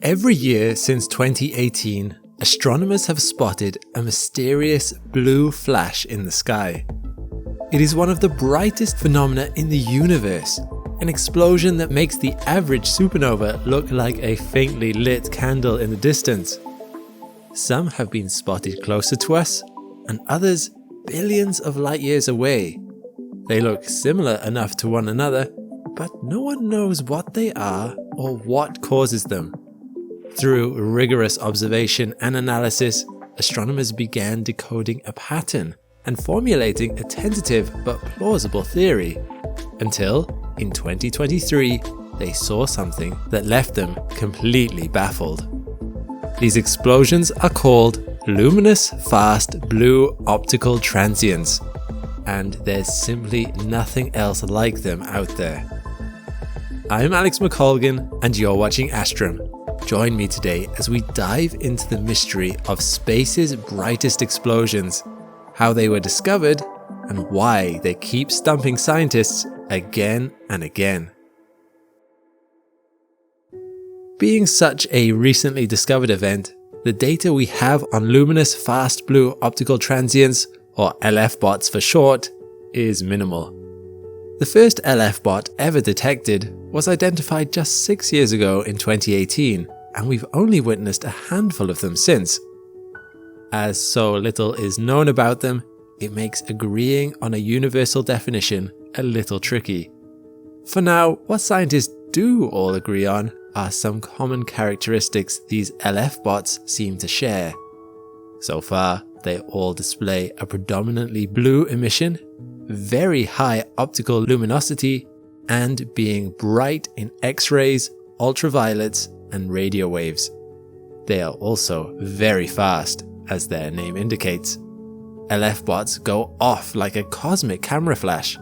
Every year since 2018, astronomers have spotted a mysterious blue flash in the sky. It is one of the brightest phenomena in the universe, an explosion that makes the average supernova look like a faintly lit candle in the distance. Some have been spotted closer to us, and others billions of light years away. They look similar enough to one another, but no one knows what they are or what causes them. Through rigorous observation and analysis, astronomers began decoding a pattern and formulating a tentative but plausible theory, until, in 2023, they saw something that left them completely baffled. These explosions are called luminous fast blue optical transients, and there's simply nothing else like them out there. I'm Alex McColgan, and you're watching Astrum. Join me today as we dive into the mystery of space's brightest explosions, how they were discovered, and why they keep stumping scientists again and again. Being such a recently discovered event, the data we have on luminous fast blue optical transients, or LFBOTs for short, is minimal. The first LFBOT ever detected was identified just 6 years ago in 2018, and we've only witnessed a handful of them since. As so little is known about them, it makes agreeing on a universal definition a little tricky. For now, what scientists do all agree on are some common characteristics these LFBOTs seem to share. So far, they all display a predominantly blue emission, very high optical luminosity, and being bright in X-rays, ultraviolets, and radio waves. They are also very fast, as their name indicates. LFBOTs go off like a cosmic camera flash.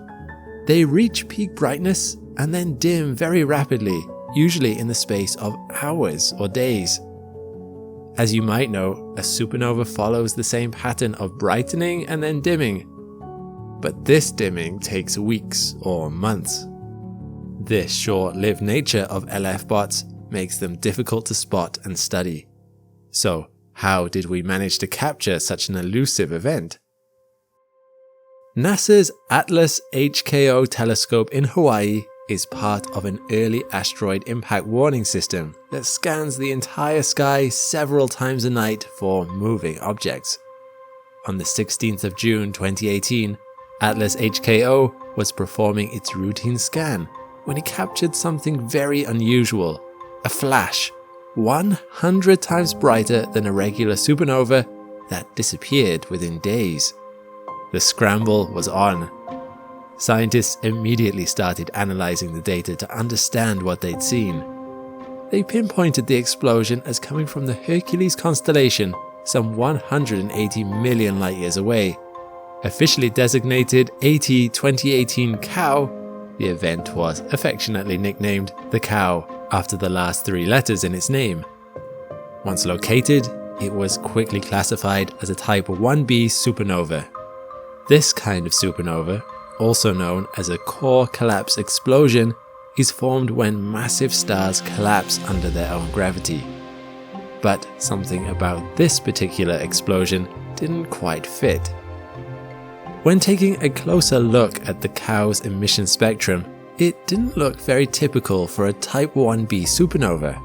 They reach peak brightness and then dim very rapidly, usually in the space of hours or days. As you might know, a supernova follows the same pattern of brightening and then dimming. But this dimming takes weeks or months. This short-lived nature of LFBOTs makes them difficult to spot and study. So, how did we manage to capture such an elusive event? NASA's Atlas HKO telescope in Hawaii is part of an early asteroid impact warning system that scans the entire sky several times a night for moving objects. On the 16th of June 2018, Atlas HKO was performing its routine scan when it captured something very unusual, a flash 100 times brighter than a regular supernova that disappeared within days. The scramble was on. Scientists immediately started analyzing the data to understand what they'd seen. They pinpointed the explosion as coming from the Hercules constellation, some 180 million light years away. Officially designated AT 2018 Cow, the event was affectionately nicknamed the Cow after the last 3 letters in its name. Once located, it was quickly classified as a Type 1b supernova. This kind of supernova, also known as a core collapse explosion, is formed when massive stars collapse under their own gravity. But something about this particular explosion didn't quite fit. When taking a closer look at the Cow's emission spectrum, it didn't look very typical for a Type 1b supernova.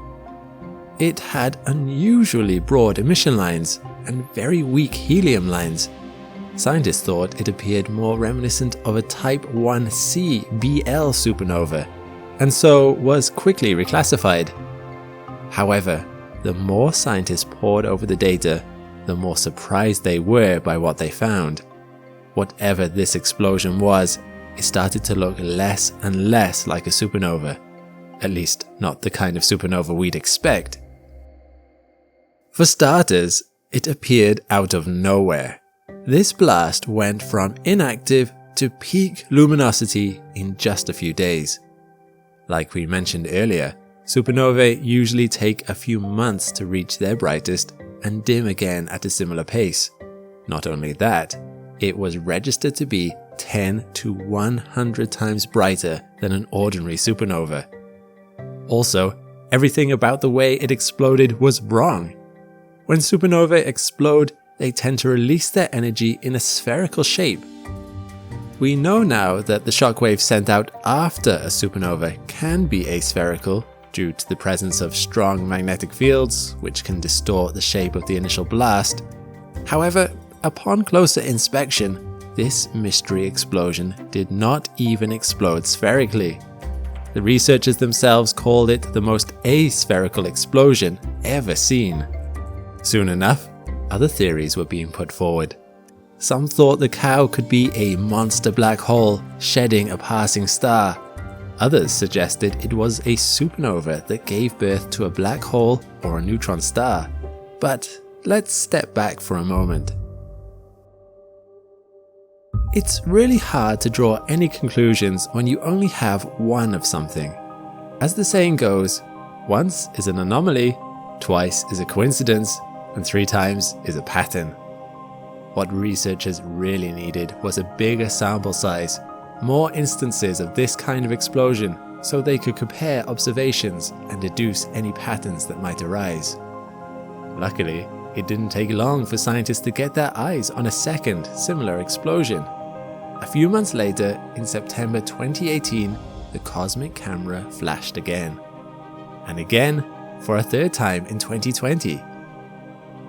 It had unusually broad emission lines and very weak helium lines. Scientists thought it appeared more reminiscent of a Type 1c BL supernova, and so was quickly reclassified. However, the more scientists pored over the data, the more surprised they were by what they found. Whatever this explosion was, it started to look less and less like a supernova. At least, not the kind of supernova we'd expect. For starters, it appeared out of nowhere. This blast went from inactive to peak luminosity in just a few days. Like we mentioned earlier, supernovae usually take a few months to reach their brightest and dim again at a similar pace. Not only that, it was registered to be 10 to 100 times brighter than an ordinary supernova. Also, Everything about the way it exploded was wrong. When supernovae explode, they tend to release their energy in a spherical shape. We know now that the shockwave sent out after a supernova can be aspherical due to the presence of strong magnetic fields, which can distort the shape of the initial blast. However, upon closer inspection, this mystery explosion did not even explode spherically. The researchers themselves called it the most aspherical explosion ever seen. Soon enough, other theories were being put forward. Some thought the cow could be a monster black hole shedding a passing star. Others suggested it was a supernova that gave birth to a black hole or a neutron star. But let's step back for a moment. It's really hard to draw any conclusions when you only have one of something. As the saying goes, once is an anomaly, twice is a coincidence, and 3 times is a pattern. What researchers really needed was a bigger sample size, more instances of this kind of explosion, so they could compare observations and deduce any patterns that might arise. Luckily, it didn't take long for scientists to get their eyes on a second similar explosion. A few months later, in September 2018, the cosmic camera flashed again. And again, for a third time in 2020.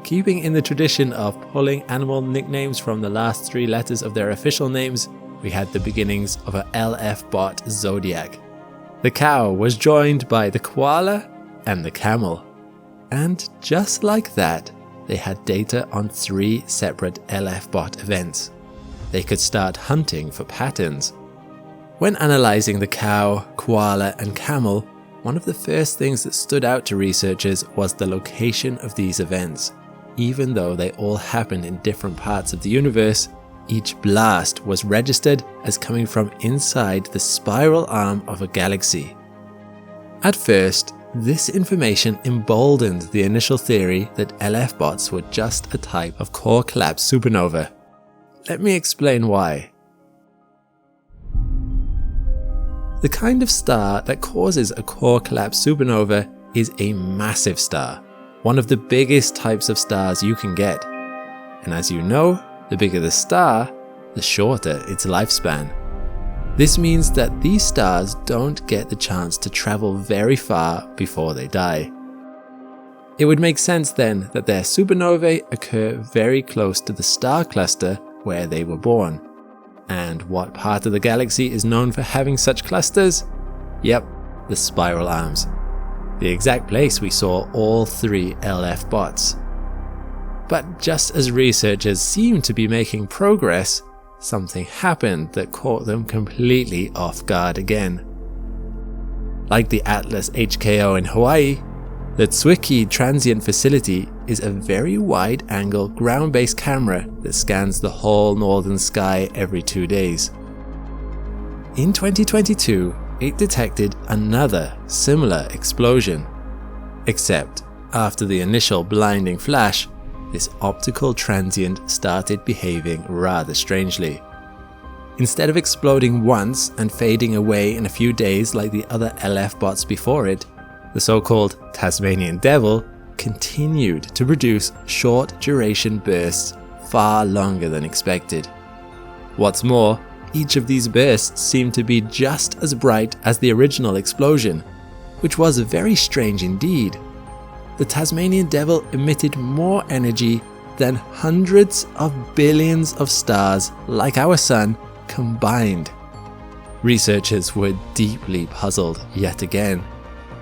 Keeping in the tradition of pulling animal nicknames from the last 3 letters of their official names, we had the beginnings of a LFBOT zodiac. The cow was joined by the koala and the camel. And just like that, they had data on 3 separate LFBOT events. They could start hunting for patterns. When analysing the cow, koala and camel, one of the first things that stood out to researchers was the location of these events. Even though they all happened in different parts of the universe, each blast was registered as coming from inside the spiral arm of a galaxy. At first, this information emboldened the initial theory that LFBOTs were just a type of core collapse supernova. Let me explain why. The kind of star that causes a core collapse supernova is a massive star, one of the biggest types of stars you can get. And as you know, the bigger the star, the shorter its lifespan. This means that these stars don't get the chance to travel very far before they die. It would make sense then that their supernovae occur very close to the star cluster where they were born. And what part of the galaxy is known for having such clusters? Yep, the spiral arms. The exact place we saw all 3 LFBOTs. But just as researchers seemed to be making progress, something happened that caught them completely off guard again. Like the Atlas HKO in Hawaii, the Zwicky Transient Facility is a very wide-angle ground-based camera that scans the whole northern sky every 2 days. In 2022, it detected another similar explosion. Except, after the initial blinding flash, this optical transient started behaving rather strangely. Instead of exploding once and fading away in a few days like the other LFBOTs before it, the so-called Tasmanian Devil continued to produce short-duration bursts far longer than expected. What's more, each of these bursts seemed to be just as bright as the original explosion, which was very strange indeed. The Tasmanian Devil emitted more energy than hundreds of billions of stars like our Sun combined. Researchers were deeply puzzled yet again.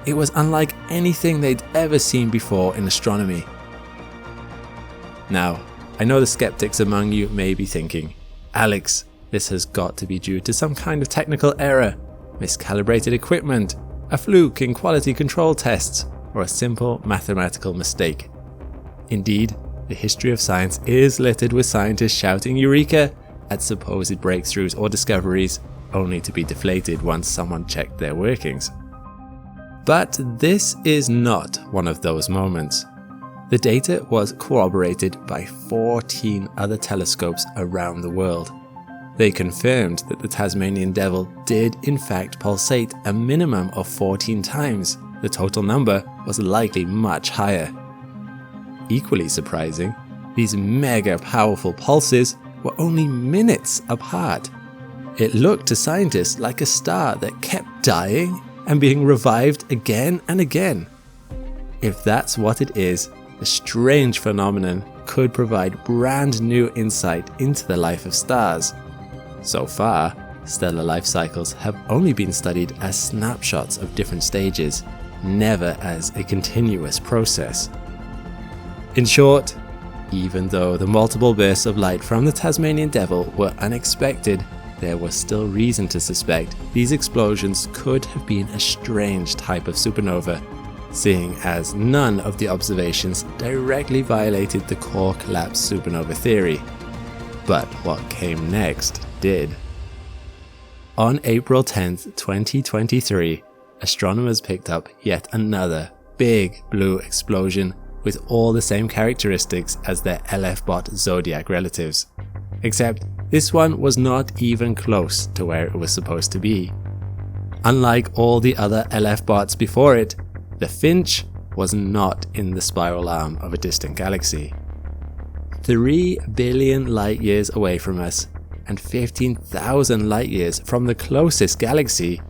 It was unlike anything they'd ever seen before in astronomy. Now, I know the skeptics among you may be thinking, Alex, this has got to be due to some kind of technical error, miscalibrated equipment, a fluke in quality control tests, or a simple mathematical mistake. Indeed, the history of science is littered with scientists shouting Eureka at supposed breakthroughs or discoveries, only to be deflated once someone checked their workings. But this is not one of those moments. The data was corroborated by 14 other telescopes around the world. They confirmed that the Tasmanian Devil did in fact pulsate a minimum of 14 times, the total number was likely much higher. Equally surprising, these mega powerful pulses were only minutes apart. It looked to scientists like a star that kept dying and being revived again and again. If that's what it is, the strange phenomenon could provide brand new insight into the life of stars. So far, stellar life cycles have only been studied as snapshots of different stages, never as a continuous process. In short, even though the multiple bursts of light from the Tasmanian Devil were unexpected, there was still reason to suspect these explosions could have been a strange type of supernova, seeing as none of the observations directly violated the core collapse supernova theory. But what came next did. On April 10th, 2023, astronomers picked up yet another big blue explosion with all the same characteristics as their LFBOT zodiac relatives. Except this one was not even close to where it was supposed to be. Unlike all the other LFBOTs before it, the Finch was not in the spiral arm of a distant galaxy. 3 billion light years away from us, and 15,000 light years from the closest galaxy,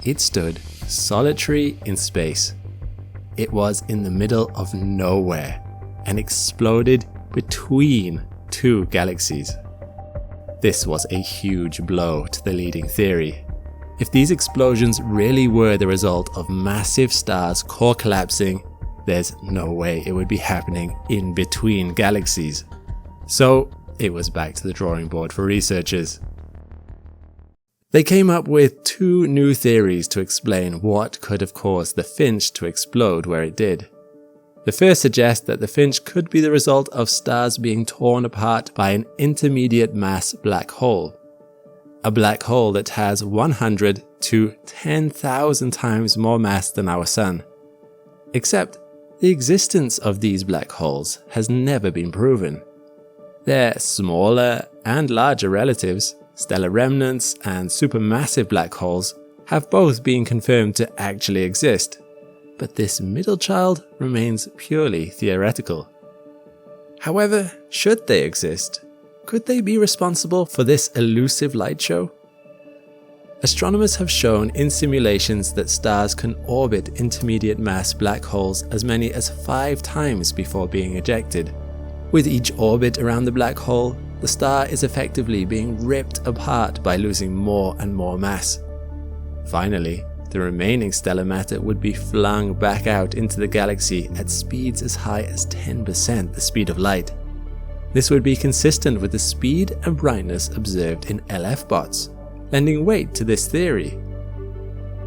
it stood solitary in space. It was in the middle of nowhere and exploded between 2 galaxies. This was a huge blow to the leading theory. If these explosions really were the result of massive stars core collapsing, there's no way it would be happening in between galaxies. So it was back to the drawing board for researchers. They came up with 2 new theories to explain what could have caused the Finch to explode where it did. The first suggests that the Finch could be the result of stars being torn apart by an intermediate mass black hole. A black hole that has 100 to 10,000 times more mass than our Sun. Except the existence of these black holes has never been proven. Their smaller and larger relatives, stellar remnants and supermassive black holes, have both been confirmed to actually exist. But this middle child remains purely theoretical. However, should they exist, could they be responsible for this elusive light show? Astronomers have shown in simulations that stars can orbit intermediate mass black holes as many as 5 times before being ejected. With each orbit around the black hole, the star is effectively being ripped apart by losing more and more mass. Finally, the remaining stellar matter would be flung back out into the galaxy at speeds as high as 10% the speed of light. This would be consistent with the speed and brightness observed in LFBOTs, lending weight to this theory.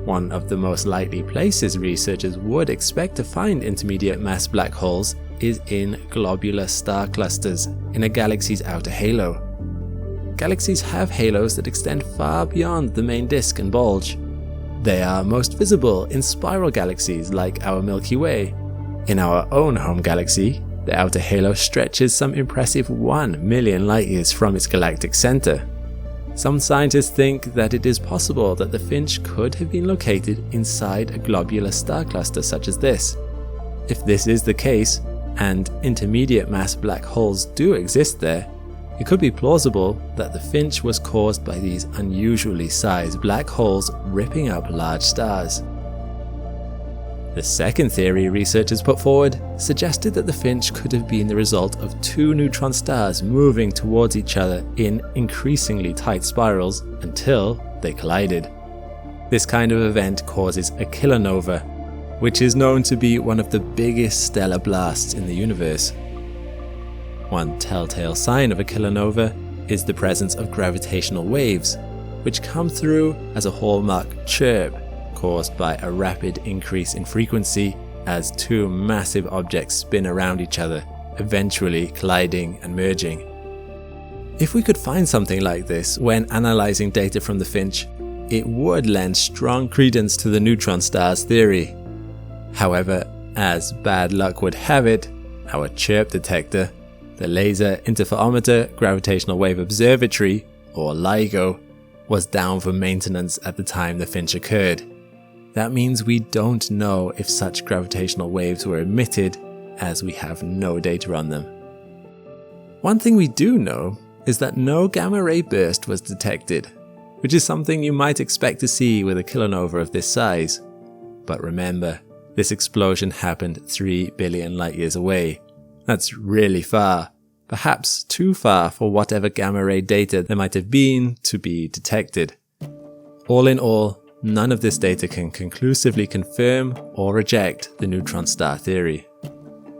One of the most likely places researchers would expect to find intermediate mass black holes is in globular star clusters in a galaxy's outer halo. Galaxies have halos that extend far beyond the main disk and bulge. They are most visible in spiral galaxies like our Milky Way. In our own home galaxy, the outer halo stretches some impressive 1 million light-years from its galactic center. Some scientists think that it is possible that the Finch could have been located inside a globular star cluster such as this. If this is the case, and intermediate mass black holes do exist there, it could be plausible that the Finch was caused by these unusually sized black holes ripping up large stars. The second theory researchers put forward suggested that the Finch could have been the result of 2 neutron stars moving towards each other in increasingly tight spirals until they collided. This kind of event causes a kilonova, which is known to be one of the biggest stellar blasts in the universe. One telltale sign of a kilonova is the presence of gravitational waves, which come through as a hallmark chirp caused by a rapid increase in frequency as 2 massive objects spin around each other, eventually colliding and merging. If we could find something like this when analyzing data from the Finch, it would lend strong credence to the neutron stars theory. However, as bad luck would have it, our chirp detector, the Laser Interferometer Gravitational Wave Observatory, or LIGO, was down for maintenance at the time the Finch occurred. That means we don't know if such gravitational waves were emitted, as we have no data on them. One thing we do know is that no gamma-ray burst was detected, which is something you might expect to see with a kilonova of this size. But remember, this explosion happened 3 billion light years away. That's really far, perhaps too far for whatever gamma-ray data there might have been to be detected. All in all, none of this data can conclusively confirm or reject the neutron star theory.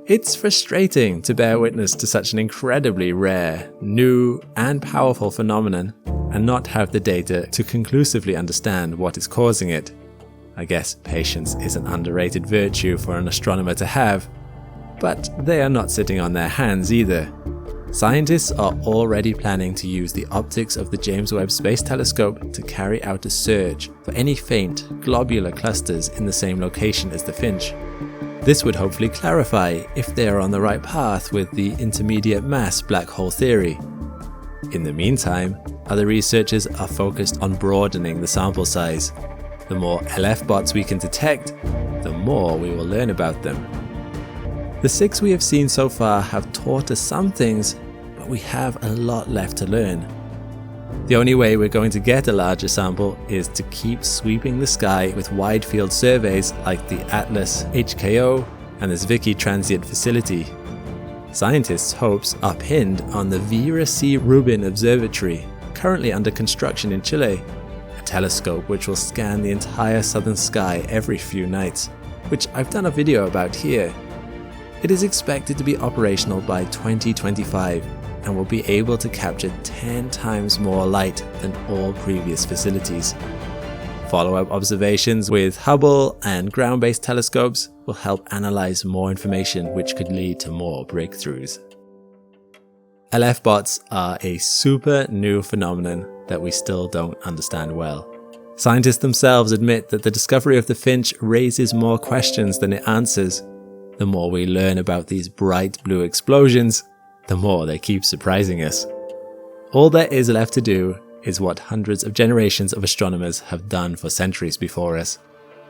It's frustrating to bear witness to such an incredibly rare, new, and powerful phenomenon and not have the data to conclusively understand what is causing it. I guess patience is an underrated virtue for an astronomer to have, but they are not sitting on their hands either. Scientists are already planning to use the optics of the James Webb Space Telescope to carry out a search for any faint, globular clusters in the same location as the Finch. This would hopefully clarify if they are on the right path with the intermediate mass black hole theory. In the meantime, other researchers are focused on broadening the sample size. The more LFBOTs we can detect, the more we will learn about them. The 6 we have seen so far have taught us some things, but we have a lot left to learn. The only way we're going to get a larger sample is to keep sweeping the sky with wide field surveys like the ATLAS HKO and the Zwicky Transient Facility. Scientists' hopes are pinned on the Vera C. Rubin Observatory, currently under construction in Chile, a telescope which will scan the entire southern sky every few nights, which I've done a video about here. It is expected to be operational by 2025 and will be able to capture 10 times more light than all previous facilities. Follow-up observations with Hubble and ground-based telescopes will help analyze more information, which could lead to more breakthroughs. LFBOTs are a super new phenomenon that we still don't understand well. Scientists themselves admit that the discovery of the Finch raises more questions than it answers. The more we learn about these bright blue explosions, the more they keep surprising us. All there is left to do is what hundreds of generations of astronomers have done for centuries before us.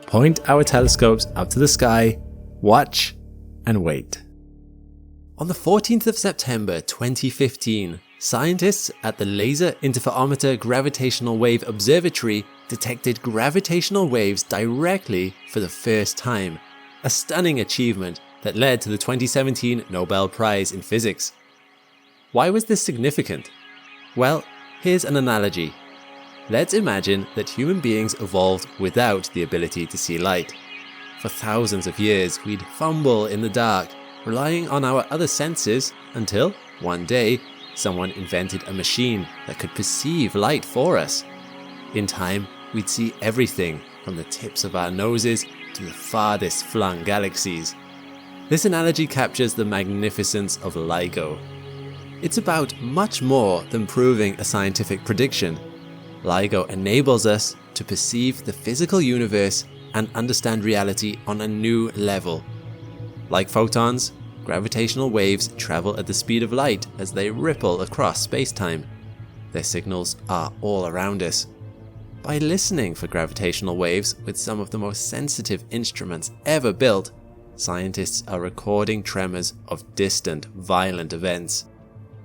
Point our telescopes up to the sky, watch, and wait. On the 14th of September 2015, scientists at the Laser Interferometer Gravitational Wave Observatory detected gravitational waves directly for the first time, a stunning achievement that led to the 2017 Nobel Prize in Physics. Why was this significant? Well, here's an analogy. Let's imagine that human beings evolved without the ability to see light. For thousands of years, we'd fumble in the dark, relying on our other senses until, one day, someone invented a machine that could perceive light for us. In time, we'd see everything from the tips of our noses to the farthest flung galaxies. This analogy captures the magnificence of LIGO. It's about much more than proving a scientific prediction. LIGO enables us to perceive the physical universe and understand reality on a new level. Like photons, gravitational waves travel at the speed of light as they ripple across space-time. Their signals are all around us. By listening for gravitational waves with some of the most sensitive instruments ever built, scientists are recording tremors of distant, violent events.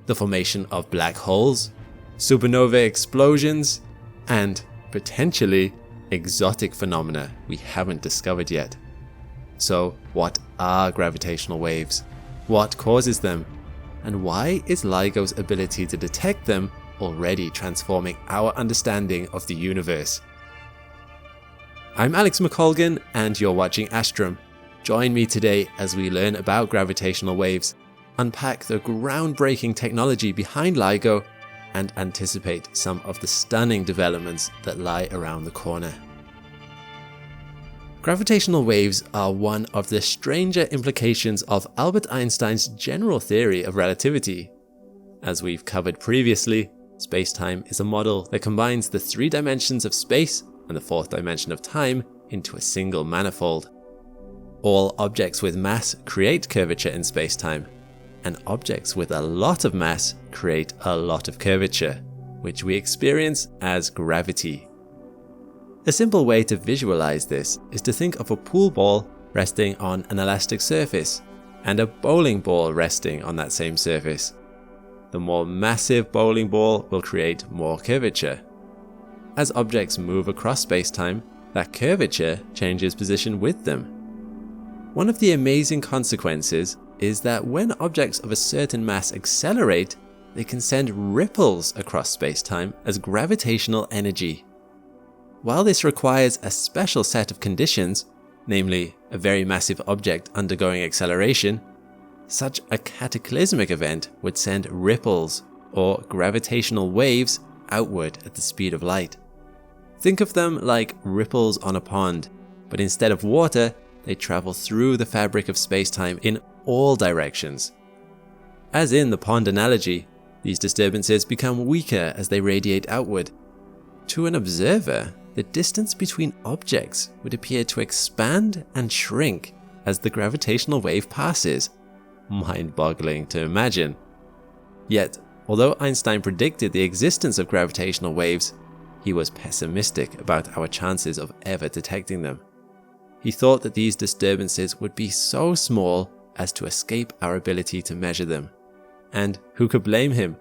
The formation of black holes, supernova explosions, and, potentially, exotic phenomena we haven't discovered yet. So, what are gravitational waves? What causes them? And why is LIGO's ability to detect them already transforming our understanding of the universe? I'm Alex McColgan, and you're watching Astrum. Join me today as we learn about gravitational waves, unpack the groundbreaking technology behind LIGO, and anticipate some of the stunning developments that lie around the corner. Gravitational waves are one of the stranger implications of Albert Einstein's general theory of relativity. As we've covered previously, space-time is a model that combines the 3 dimensions of space and the 4th dimension of time into a single manifold. All objects with mass create curvature in space-time, and objects with a lot of mass create a lot of curvature, which we experience as gravity. A simple way to visualize this is to think of a pool ball resting on an elastic surface and a bowling ball resting on that same surface. The more massive bowling ball will create more curvature. As objects move across space-time, that curvature changes position with them. One of the amazing consequences is that when objects of a certain mass accelerate, they can send ripples across space-time as gravitational energy. While this requires a special set of conditions, namely a very massive object undergoing acceleration, such a cataclysmic event would send ripples or gravitational waves outward at the speed of light. Think of them like ripples on a pond, but instead of water, they travel through the fabric of space-time in all directions. As in the pond analogy, these disturbances become weaker as they radiate outward. To an observer, the distance between objects would appear to expand and shrink as the gravitational wave passes. Mind-boggling to imagine. Yet, although Einstein predicted the existence of gravitational waves, he was pessimistic about our chances of ever detecting them. He thought that these disturbances would be so small as to escape our ability to measure them. And who could blame him?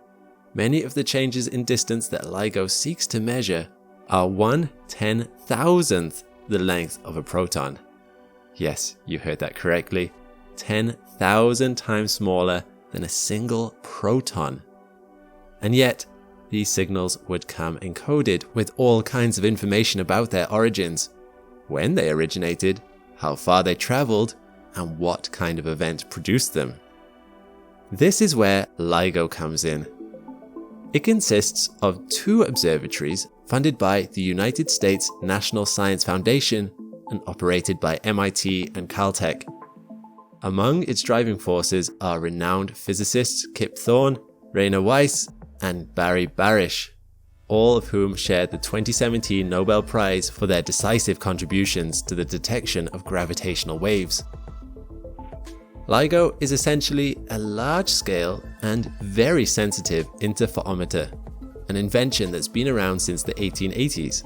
Many of the changes in distance that LIGO seeks to measure are 1/10,000th the length of a proton. Yes, you heard that correctly. 10,000 times smaller than a single proton. And yet, these signals would come encoded with all kinds of information about their origins, when they originated, how far they traveled, and what kind of event produced them. This is where LIGO comes in. It consists of 2 observatories funded by the United States National Science Foundation and operated by MIT and Caltech. Among its driving forces are renowned physicists Kip Thorne, Rainer Weiss, and Barry Barish, all of whom shared the 2017 Nobel Prize for their decisive contributions to the detection of gravitational waves. LIGO is essentially a large-scale and very sensitive interferometer, an invention that's been around since the 1880s.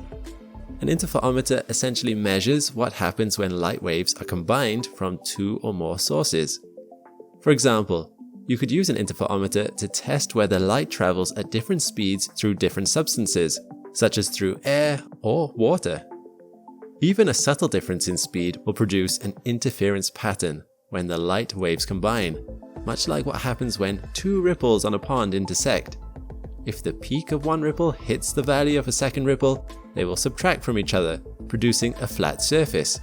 An interferometer essentially measures what happens when light waves are combined from 2 or more sources. For example, you could use an interferometer to test whether light travels at different speeds through different substances, such as through air or water. Even a subtle difference in speed will produce an interference pattern when the light waves combine, much like what happens when 2 ripples on a pond intersect. If the peak of one ripple hits the valley of a second ripple, they will subtract from each other, producing a flat surface.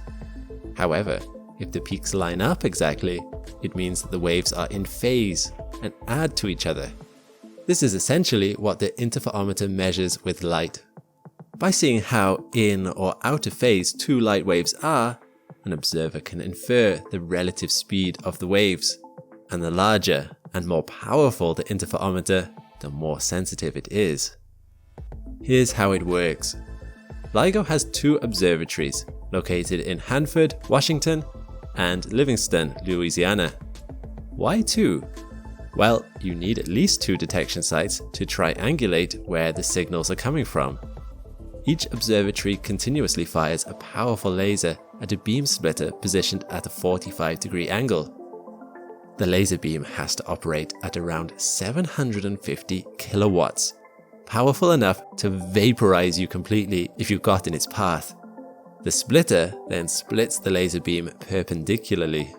However, if the peaks line up exactly, it means that the waves are in phase and add to each other. This is essentially what the interferometer measures with light. By seeing how in or out of phase 2 light waves are, an observer can infer the relative speed of the waves. And the larger and more powerful the interferometer, the more sensitive it is. Here's how it works. LIGO has 2 observatories located in Hanford, Washington, and Livingston, Louisiana. Why 2? Well, you need at least 2 detection sites to triangulate where the signals are coming from. Each observatory continuously fires a powerful laser at a beam splitter positioned at a 45-degree angle. The laser beam has to operate at around 750 kilowatts, powerful enough to vaporize you completely if you got in its path. The splitter then splits the laser beam perpendicularly.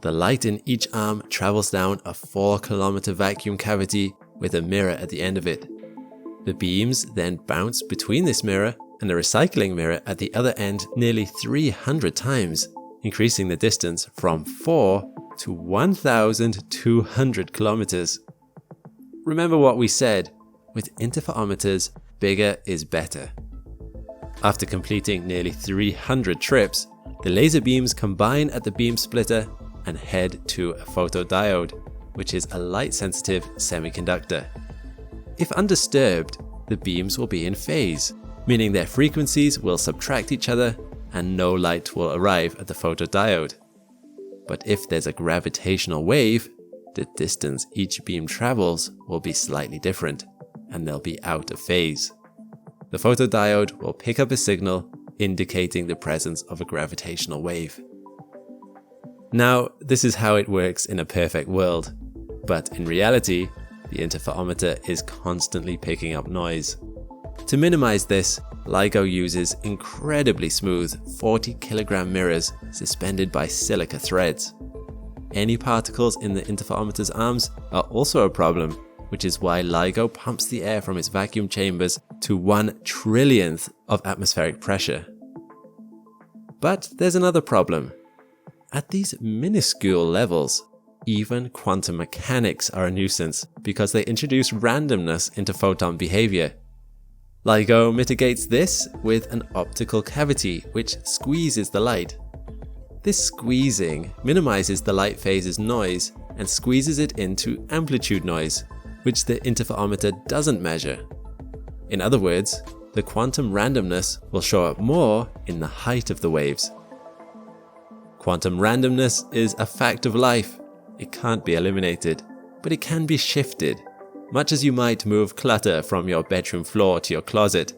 The light in each arm travels down a 4-kilometer vacuum cavity with a mirror at the end of it. The beams then bounce between this mirror and the recycling mirror at the other end nearly 300 times, increasing the distance from 4 to 1,200 kilometers. Remember what we said, with interferometers, bigger is better. After completing nearly 300 trips, the laser beams combine at the beam splitter and head to a photodiode, which is a light-sensitive semiconductor. If undisturbed, the beams will be in phase, meaning their frequencies will subtract each other and no light will arrive at the photodiode. But if there's a gravitational wave, the distance each beam travels will be slightly different, and they'll be out of phase. the photodiode will pick up a signal indicating the presence of a gravitational wave. Now, this is how it works in a perfect world, but in reality, the interferometer is constantly picking up noise. To minimize this, LIGO uses incredibly smooth 40-kilogram mirrors suspended by silica threads. Any particles in the interferometer's arms are also a problem, which is why LIGO pumps the air from its vacuum chambers to 1/1,000,000,000th of atmospheric pressure. But there's another problem. At these minuscule levels, even quantum mechanics are a nuisance because they introduce randomness into photon behavior. LIGO mitigates this with an optical cavity which squeezes the light. This squeezing minimizes the light phase's noise and squeezes it into amplitude noise, which the interferometer doesn't measure. In other words, the quantum randomness will show up more in the height of the waves. Quantum randomness is a fact of life. It can't be eliminated, but it can be shifted. Much as you might move clutter from your bedroom floor to your closet,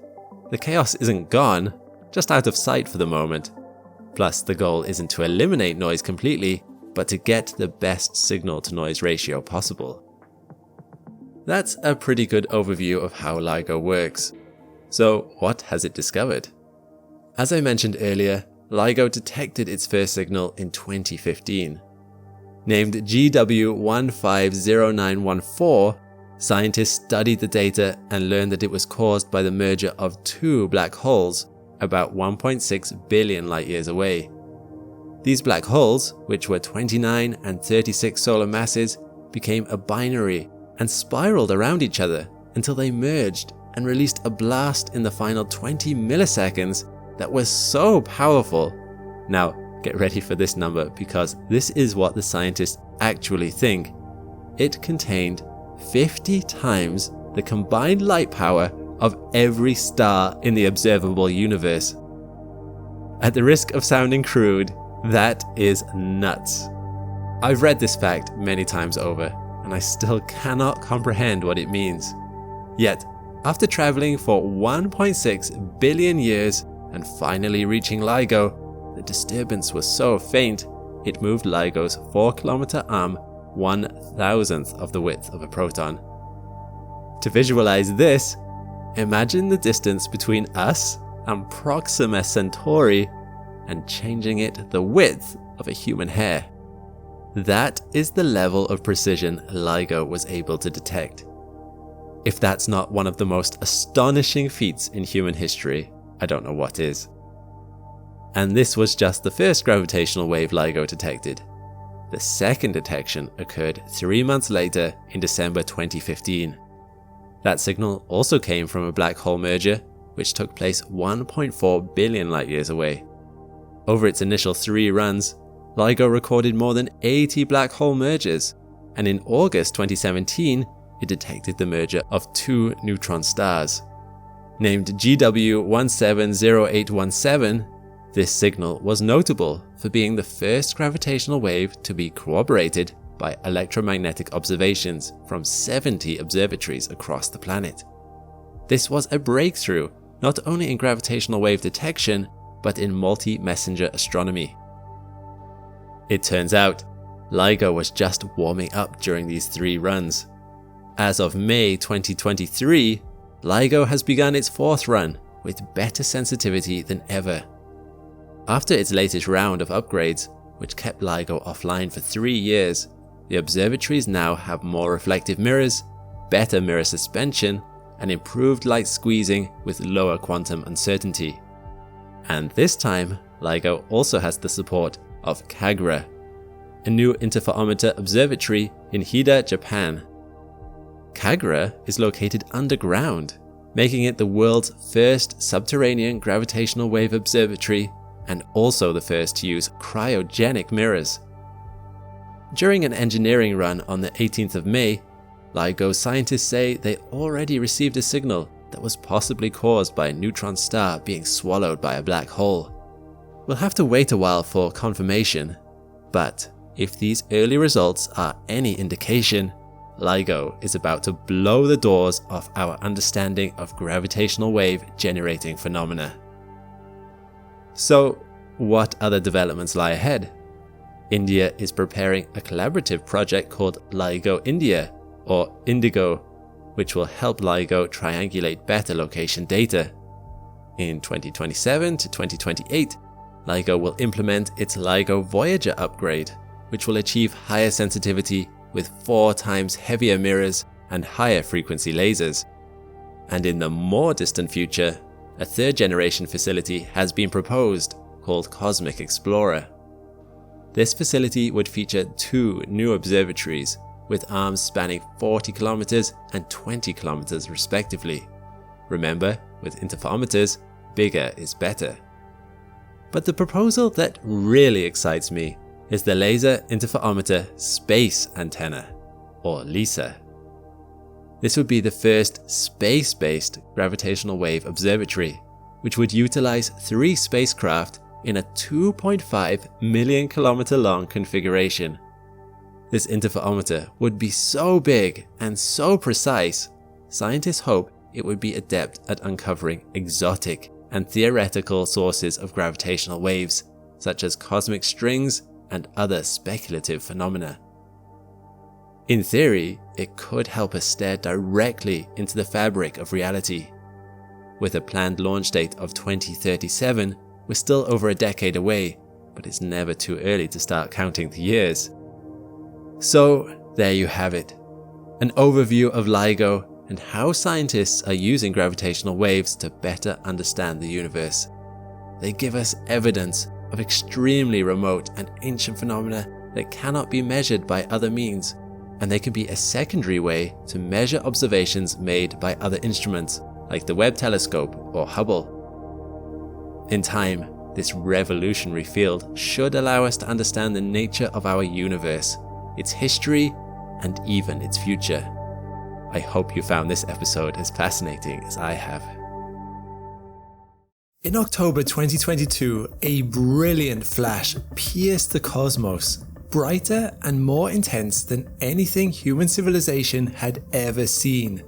the chaos isn't gone, just out of sight for the moment. Plus, the goal isn't to eliminate noise completely, but to get the best signal-to-noise ratio possible. That's a pretty good overview of how LIGO works. So, what has it discovered? As I mentioned earlier, LIGO detected its first signal in 2015. Named GW150914, scientists studied the data and learned that it was caused by the merger of two black holes about 1.6 billion light-years away. These black holes, which were 29 and 36 solar masses, became a binary and spiraled around each other until they merged and released a blast in the final 20 milliseconds that was so powerful. Now, get ready for this number because this is what the scientists actually think. It contained 50 times the combined light power of every star in the observable universe. At the risk of sounding crude, that is nuts. I've read this fact many times over, and I still cannot comprehend what it means. Yet, after traveling for 1.6 billion years and finally reaching LIGO, the disturbance was so faint, it moved LIGO's 4-kilometer arm 1,000th of the width of a proton. To visualize this, imagine the distance between us and Proxima Centauri and changing it the width of a human hair. That is the level of precision LIGO was able to detect. If that's not one of the most astonishing feats in human history, I don't know what is. And this was just the first gravitational wave LIGO detected. The second detection occurred 3 months later in December 2015. That signal also came from a black hole merger, which took place 1.4 billion light-years away. Over its initial 3 runs, LIGO recorded more than 80 black hole mergers, and in August 2017, it detected the merger of 2 neutron stars. Named GW170817, this signal was notable for being the first gravitational wave to be corroborated by electromagnetic observations from 70 observatories across the planet. This was a breakthrough not only in gravitational wave detection, but in multi-messenger astronomy. It turns out, LIGO was just warming up during these 3 runs. As of May 2023, LIGO has begun its 4th run with better sensitivity than ever. After its latest round of upgrades, which kept LIGO offline for 3 years, the observatories now have more reflective mirrors, better mirror suspension, and improved light squeezing with lower quantum uncertainty. And this time, LIGO also has the support of Kagra, a new interferometer observatory in Hida, Japan. Kagra is located underground, making it the world's first subterranean gravitational wave observatory and also the first to use cryogenic mirrors. During an engineering run on the 18th of May, LIGO scientists say they already received a signal that was possibly caused by a neutron star being swallowed by a black hole. We'll have to wait a while for confirmation, but if these early results are any indication, LIGO is about to blow the doors off our understanding of gravitational wave generating phenomena. So, what other developments lie ahead? India is preparing a collaborative project called LIGO India, or Indigo, which will help LIGO triangulate better location data. In 2027 to 2028, LIGO will implement its LIGO Voyager upgrade, which will achieve higher sensitivity with 4 times heavier mirrors and higher frequency lasers. And in the more distant future, a 3rd generation facility has been proposed called Cosmic Explorer. This facility would feature 2 new observatories with arms spanning 40 kilometers and 20 kilometers respectively. Remember, with interferometers, bigger is better. But the proposal that really excites me is the Laser Interferometer Space Antenna, or LISA. This would be the first space-based gravitational wave observatory, which would utilize 3 spacecraft in a 2.5 million kilometer long configuration. This interferometer would be so big and so precise, scientists hope it would be adept at uncovering exotic and theoretical sources of gravitational waves, such as cosmic strings and other speculative phenomena. In theory, it could help us stare directly into the fabric of reality. With a planned launch date of 2037, we're still over a decade away, but it's never too early to start counting the years. So, there you have it. An overview of LIGO and how scientists are using gravitational waves to better understand the universe. They give us evidence of extremely remote and ancient phenomena that cannot be measured by other means, and they can be a secondary way to measure observations made by other instruments like the Webb telescope or Hubble. In time, this revolutionary field should allow us to understand the nature of our universe, its history, and even its future. I hope you found this episode as fascinating as I have. In October 2022, a brilliant flash pierced the cosmos, brighter and more intense than anything human civilization had ever seen.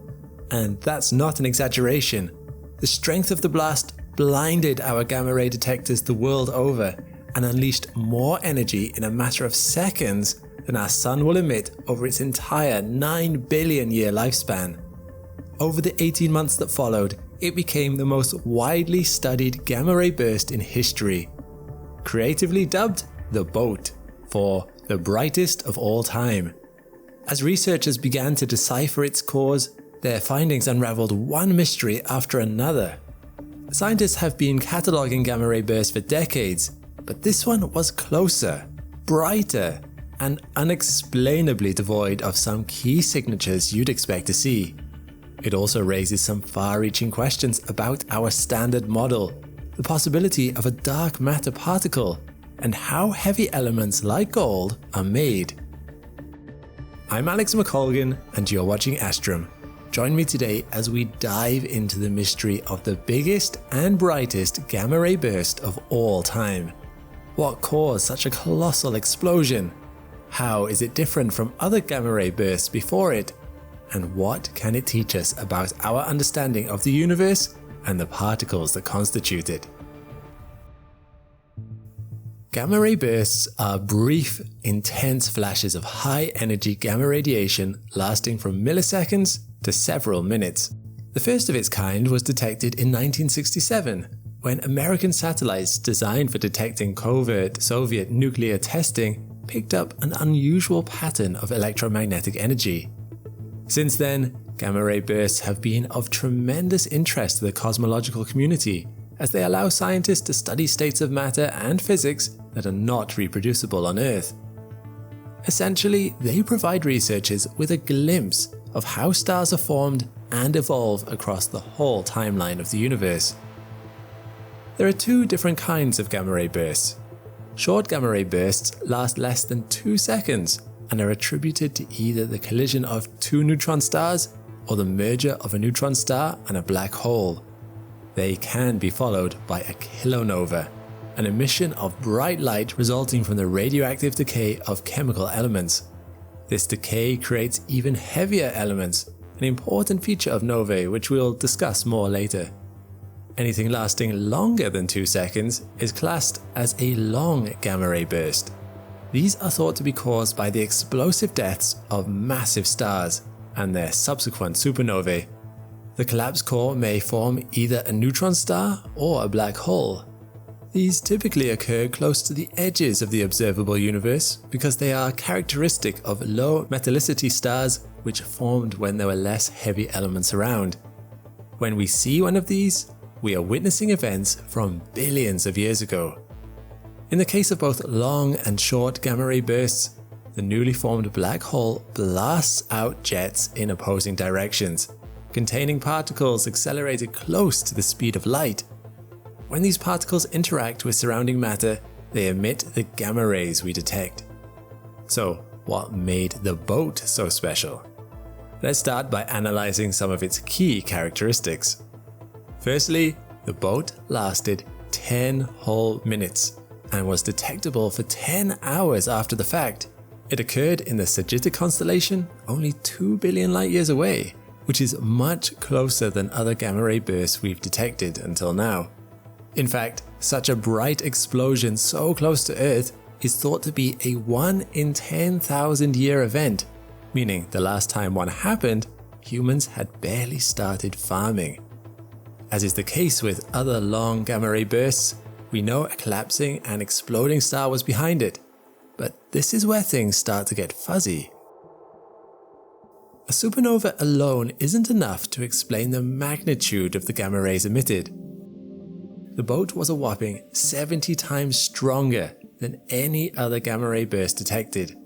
And that's not an exaggeration. The strength of the blast blinded our gamma ray detectors the world over and unleashed more energy in a matter of seconds than our sun will emit over its entire 9 billion year lifespan. Over the 18 months that followed, it became the most widely studied gamma ray burst in history, creatively dubbed the BOT, for the brightest of all time. As researchers began to decipher its cause, their findings unraveled one mystery after another. Scientists have been cataloging gamma ray bursts for decades, but this one was closer, brighter, and unexplainably devoid of some key signatures you'd expect to see. It also raises some far-reaching questions about our standard model, the possibility of a dark matter particle, and how heavy elements like gold are made. I'm Alex McColgan, and you're watching Astrum. Join me today as we dive into the mystery of the biggest and brightest gamma ray burst of all time. What caused such a colossal explosion? How is it different from other gamma ray bursts before it? And what can it teach us about our understanding of the universe and the particles that constitute it? Gamma ray bursts are brief, intense flashes of high-energy gamma radiation lasting from milliseconds to several minutes. The first of its kind was detected in 1967, when American satellites designed for detecting covert Soviet nuclear testing picked up an unusual pattern of electromagnetic energy. Since then, gamma ray bursts have been of tremendous interest to the cosmological community, as they allow scientists to study states of matter and physics that are not reproducible on Earth. Essentially, they provide researchers with a glimpse of how stars are formed and evolve across the whole timeline of the universe. There are 2 different kinds of gamma ray bursts. Short gamma ray bursts last less than 2 seconds and are attributed to either the collision of 2 neutron stars or the merger of a neutron star and a black hole. They can be followed by a kilonova, an emission of bright light resulting from the radioactive decay of chemical elements. This decay creates even heavier elements, an important feature of novae which we'll discuss more later. Anything lasting longer than 2 seconds is classed as a long gamma ray burst. These are thought to be caused by the explosive deaths of massive stars and their subsequent supernovae. The collapsed core may form either a neutron star or a black hole. These typically occur close to the edges of the observable universe because they are characteristic of low metallicity stars which formed when there were less heavy elements around. When we see one of these, we are witnessing events from billions of years ago. In the case of both long and short gamma ray bursts, the newly formed black hole blasts out jets in opposing directions, containing particles accelerated close to the speed of light. When these particles interact with surrounding matter, they emit the gamma rays we detect. So, what made the boat so special? Let's start by analyzing some of its key characteristics. Firstly, the boat lasted 10 whole minutes and was detectable for 10 hours after the fact. It occurred in the Sagitta constellation, only 2 billion light years away, which is much closer than other gamma ray bursts we've detected until now. In fact, such a bright explosion so close to Earth is thought to be a 1 in 10,000 year event, meaning the last time one happened, humans had barely started farming. As is the case with other long gamma ray bursts, we know a collapsing and exploding star was behind it, but this is where things start to get fuzzy. A supernova alone isn't enough to explain the magnitude of the gamma rays emitted. The boat was a whopping 70 times stronger than any other gamma ray burst detected.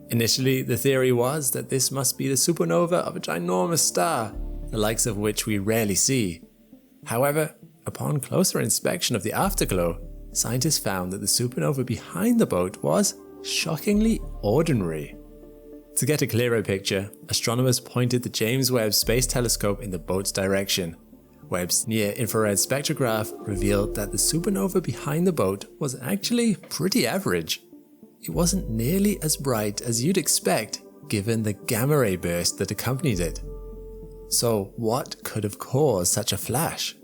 Initially, the theory was that this must be the supernova of a ginormous star, the likes of which we rarely see. However, upon closer inspection of the afterglow, scientists found that the supernova behind the boat was shockingly ordinary. To get a clearer picture, astronomers pointed the James Webb Space Telescope in the boat's direction. Webb's near-infrared spectrograph revealed that the supernova behind the boat was actually pretty average. It wasn't nearly as bright as you'd expect given the gamma ray burst that accompanied it. So what could have caused such a flash?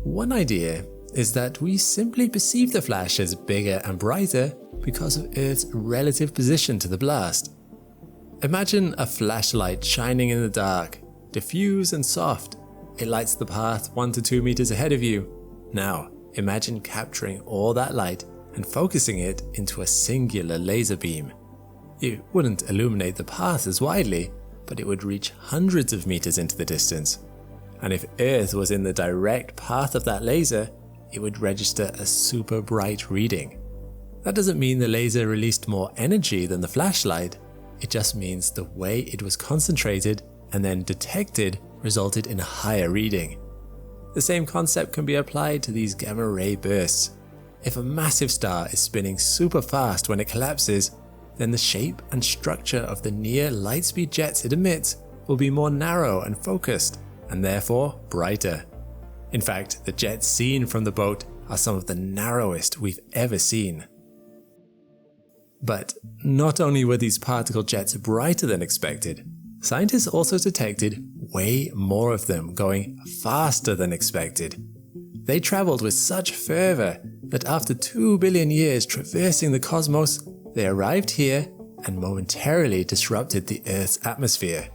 One idea is that we simply perceive the flash as bigger and brighter because of Earth's relative position to the blast. Imagine a flashlight shining in the dark, diffuse and soft. It lights the path 1 to 2 meters ahead of you. Now, imagine capturing all that light and focusing it into a singular laser beam. It wouldn't illuminate the path as widely, but it would reach hundreds of meters into the distance. And if Earth was in the direct path of that laser, it would register a super bright reading. That doesn't mean the laser released more energy than the flashlight, it just means the way it was concentrated and then detected resulted in a higher reading. The same concept can be applied to these gamma ray bursts. If a massive star is spinning super fast when it collapses, then the shape and structure of the near light speed jets it emits will be more narrow and focused, and therefore brighter. In fact, the jets seen from the boat are some of the narrowest we've ever seen. But not only were these particle jets brighter than expected, scientists also detected way more of them going faster than expected. They traveled with such fervor that after 2 billion years traversing the cosmos, they arrived here and momentarily disrupted the Earth's atmosphere.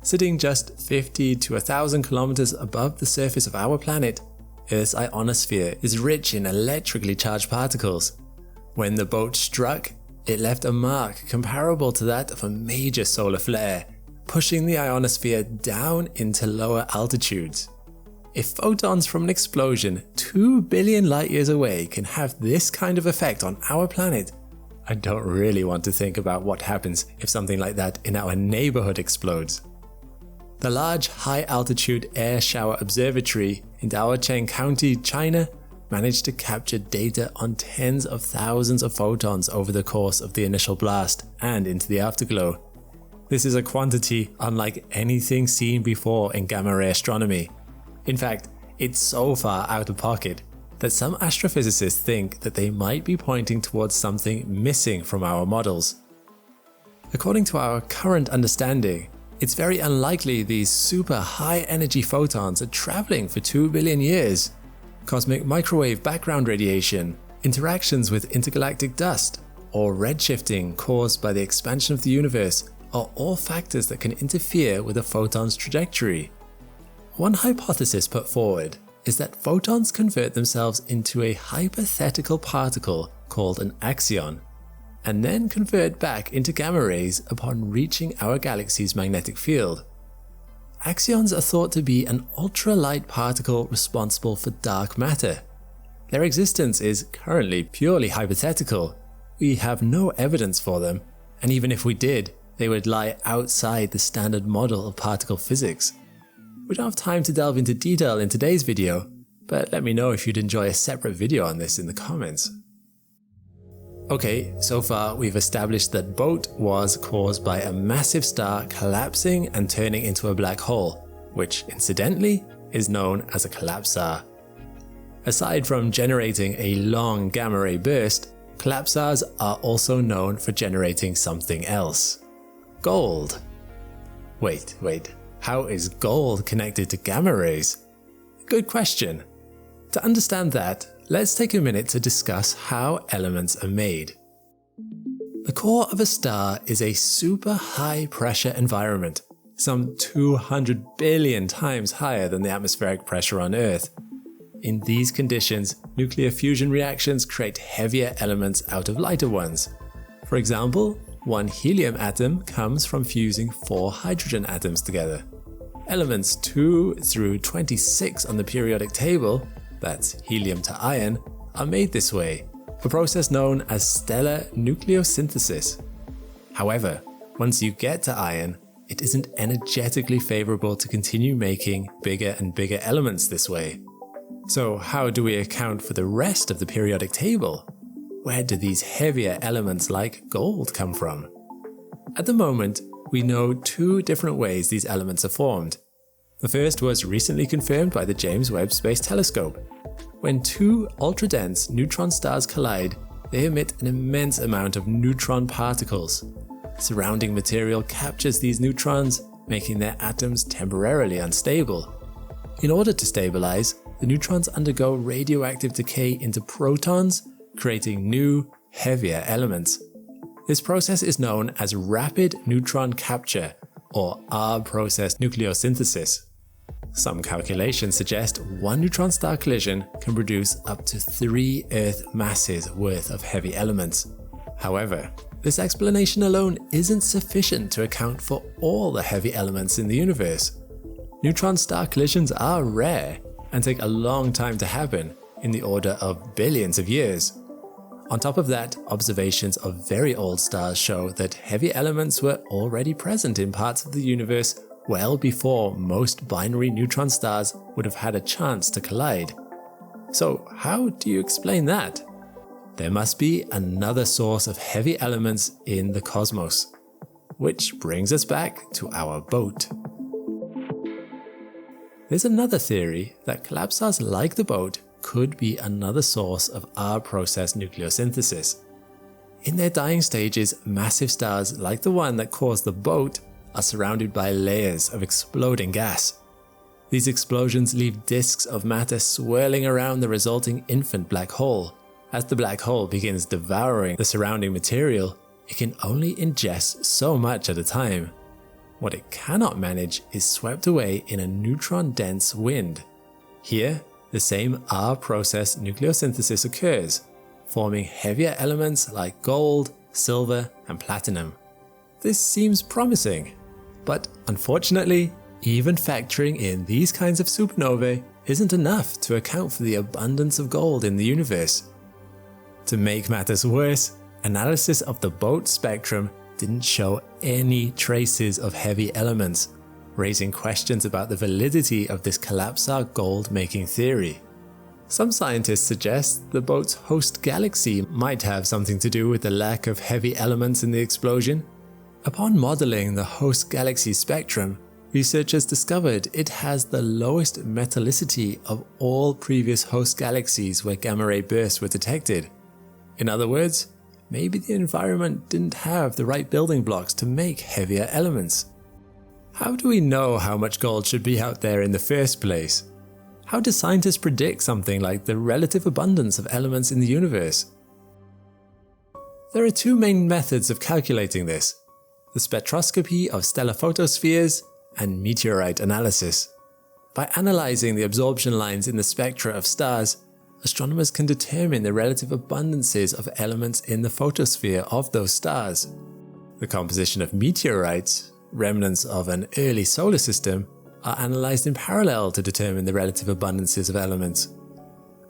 Sitting just 50 to 1,000 kilometers above the surface of our planet, Earth's ionosphere is rich in electrically charged particles. When the boat struck, it left a mark comparable to that of a major solar flare, pushing the ionosphere down into lower altitudes. If photons from an explosion 2 billion light years away can have this kind of effect on our planet, I don't really want to think about what happens if something like that in our neighborhood explodes. The large high-altitude air shower observatory in Daocheng County, China, managed to capture data on tens of thousands of photons over the course of the initial blast and into the afterglow. This is a quantity unlike anything seen before in gamma ray astronomy. In fact, it's so far out of pocket that some astrophysicists think that they might be pointing towards something missing from our models. According to our current understanding, it's very unlikely these super high energy photons are traveling for 2 billion years. Cosmic microwave background radiation, interactions with intergalactic dust, or redshifting caused by the expansion of the universe are all factors that can interfere with a photon's trajectory. One hypothesis put forward is that photons convert themselves into a hypothetical particle called an axion, and then convert back into gamma rays upon reaching our galaxy's magnetic field. Axions are thought to be an ultralight particle responsible for dark matter. Their existence is currently purely hypothetical. We have no evidence for them, and even if we did, they would lie outside the standard model of particle physics. We don't have time to delve into detail in today's video, but let me know if you'd enjoy a separate video on this in the comments. Okay, so far we've established that BOT was caused by a massive star collapsing and turning into a black hole, which incidentally is known as a collapsar. Aside from generating a long gamma ray burst, collapsars are also known for generating something else. Gold. Wait, how is gold connected to gamma rays? Good question. To understand that, let's take a minute to discuss how elements are made. The core of a star is a super high pressure environment, some 200 billion times higher than the atmospheric pressure on Earth. In these conditions, nuclear fusion reactions create heavier elements out of lighter ones. For example, one helium atom comes from fusing 4 hydrogen atoms together. Elements 2 through 26 on the periodic table, that's helium to iron, are made this way, a process known as stellar nucleosynthesis. However, once you get to iron, it isn't energetically favorable to continue making bigger and bigger elements this way. So how do we account for the rest of the periodic table? Where do these heavier elements like gold come from? At the moment, we know 2 different ways these elements are formed. The first was recently confirmed by the James Webb Space Telescope. When 2 ultra-dense neutron stars collide, they emit an immense amount of neutron particles. Surrounding material captures these neutrons, making their atoms temporarily unstable. In order to stabilize, the neutrons undergo radioactive decay into protons, creating new, heavier elements. This process is known as rapid neutron capture, or R-process nucleosynthesis. Some calculations suggest one neutron star collision can produce up to 3 Earth masses worth of heavy elements. However, this explanation alone isn't sufficient to account for all the heavy elements in the universe. Neutron star collisions are rare and take a long time to happen, in the order of billions of years. On top of that, observations of very old stars show that heavy elements were already present in parts of the universe well before most binary neutron stars would have had a chance to collide. So how do you explain that? There must be another source of heavy elements in the cosmos. Which brings us back to our BOT. There's another theory that collapsars like the BOT could be another source of R-process nucleosynthesis. In their dying stages, massive stars like the one that caused the BOT are surrounded by layers of exploding gas. These explosions leave disks of matter swirling around the resulting infant black hole. As the black hole begins devouring the surrounding material, it can only ingest so much at a time. What it cannot manage is swept away in a neutron-dense wind. Here, the same R-process nucleosynthesis occurs, forming heavier elements like gold, silver, and platinum. This seems promising, but unfortunately, even factoring in these kinds of supernovae isn't enough to account for the abundance of gold in the universe. To make matters worse, analysis of the BOT spectrum didn't show any traces of heavy elements, raising questions about the validity of this collapsar gold-making theory. Some scientists suggest the BOT's host galaxy might have something to do with the lack of heavy elements in the explosion. Upon modeling the host galaxy spectrum, researchers discovered it has the lowest metallicity of all previous host galaxies where gamma ray bursts were detected. In other words, maybe the environment didn't have the right building blocks to make heavier elements. How do we know how much gold should be out there in the first place? How do scientists predict something like the relative abundance of elements in the universe? There are two main methods of calculating this: the spectroscopy of stellar photospheres and meteorite analysis. By analyzing the absorption lines in the spectra of stars, astronomers can determine the relative abundances of elements in the photosphere of those stars. The composition of meteorites, remnants of an early solar system, are analyzed in parallel to determine the relative abundances of elements.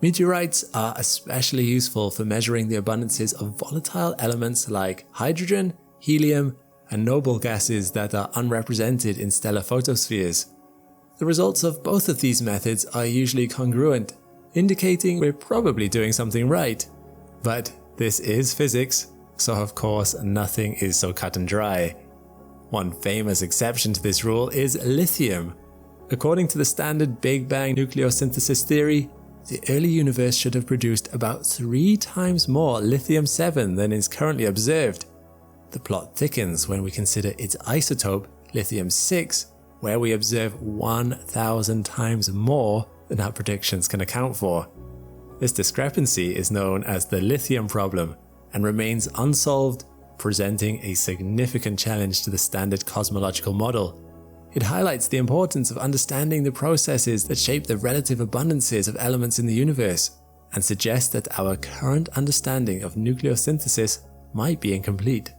Meteorites are especially useful for measuring the abundances of volatile elements like hydrogen, helium, and noble gases that are unrepresented in stellar photospheres. The results of both of these methods are usually congruent, indicating we're probably doing something right. But this is physics, so of course nothing is so cut and dry. One famous exception to this rule is lithium. According to the standard Big Bang nucleosynthesis theory, the early universe should have produced about 3 times more lithium-7 than is currently observed. The plot thickens when we consider its isotope, lithium-6, where we observe 1,000 times more than our predictions can account for. This discrepancy is known as the lithium problem and remains unsolved, presenting a significant challenge to the standard cosmological model. It highlights the importance of understanding the processes that shape the relative abundances of elements in the universe, and suggests that our current understanding of nucleosynthesis might be incomplete.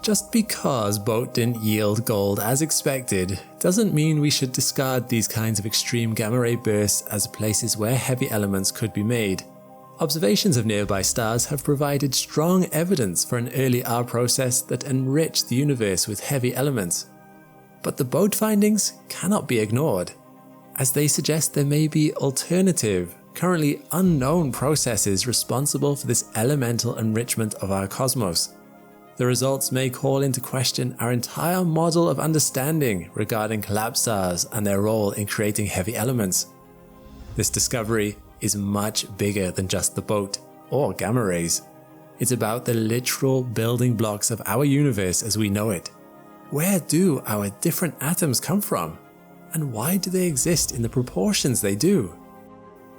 Just because BOT didn't yield gold as expected doesn't mean we should discard these kinds of extreme gamma-ray bursts as places where heavy elements could be made. Observations of nearby stars have provided strong evidence for an early R process that enriched the universe with heavy elements. But the BOT findings cannot be ignored, as they suggest there may be alternative, currently unknown processes responsible for this elemental enrichment of our cosmos. The results may call into question our entire model of understanding regarding collapsed stars and their role in creating heavy elements. This discovery is much bigger than just the BOT or gamma rays. It's about the literal building blocks of our universe as we know it. Where do our different atoms come from? And why do they exist in the proportions they do?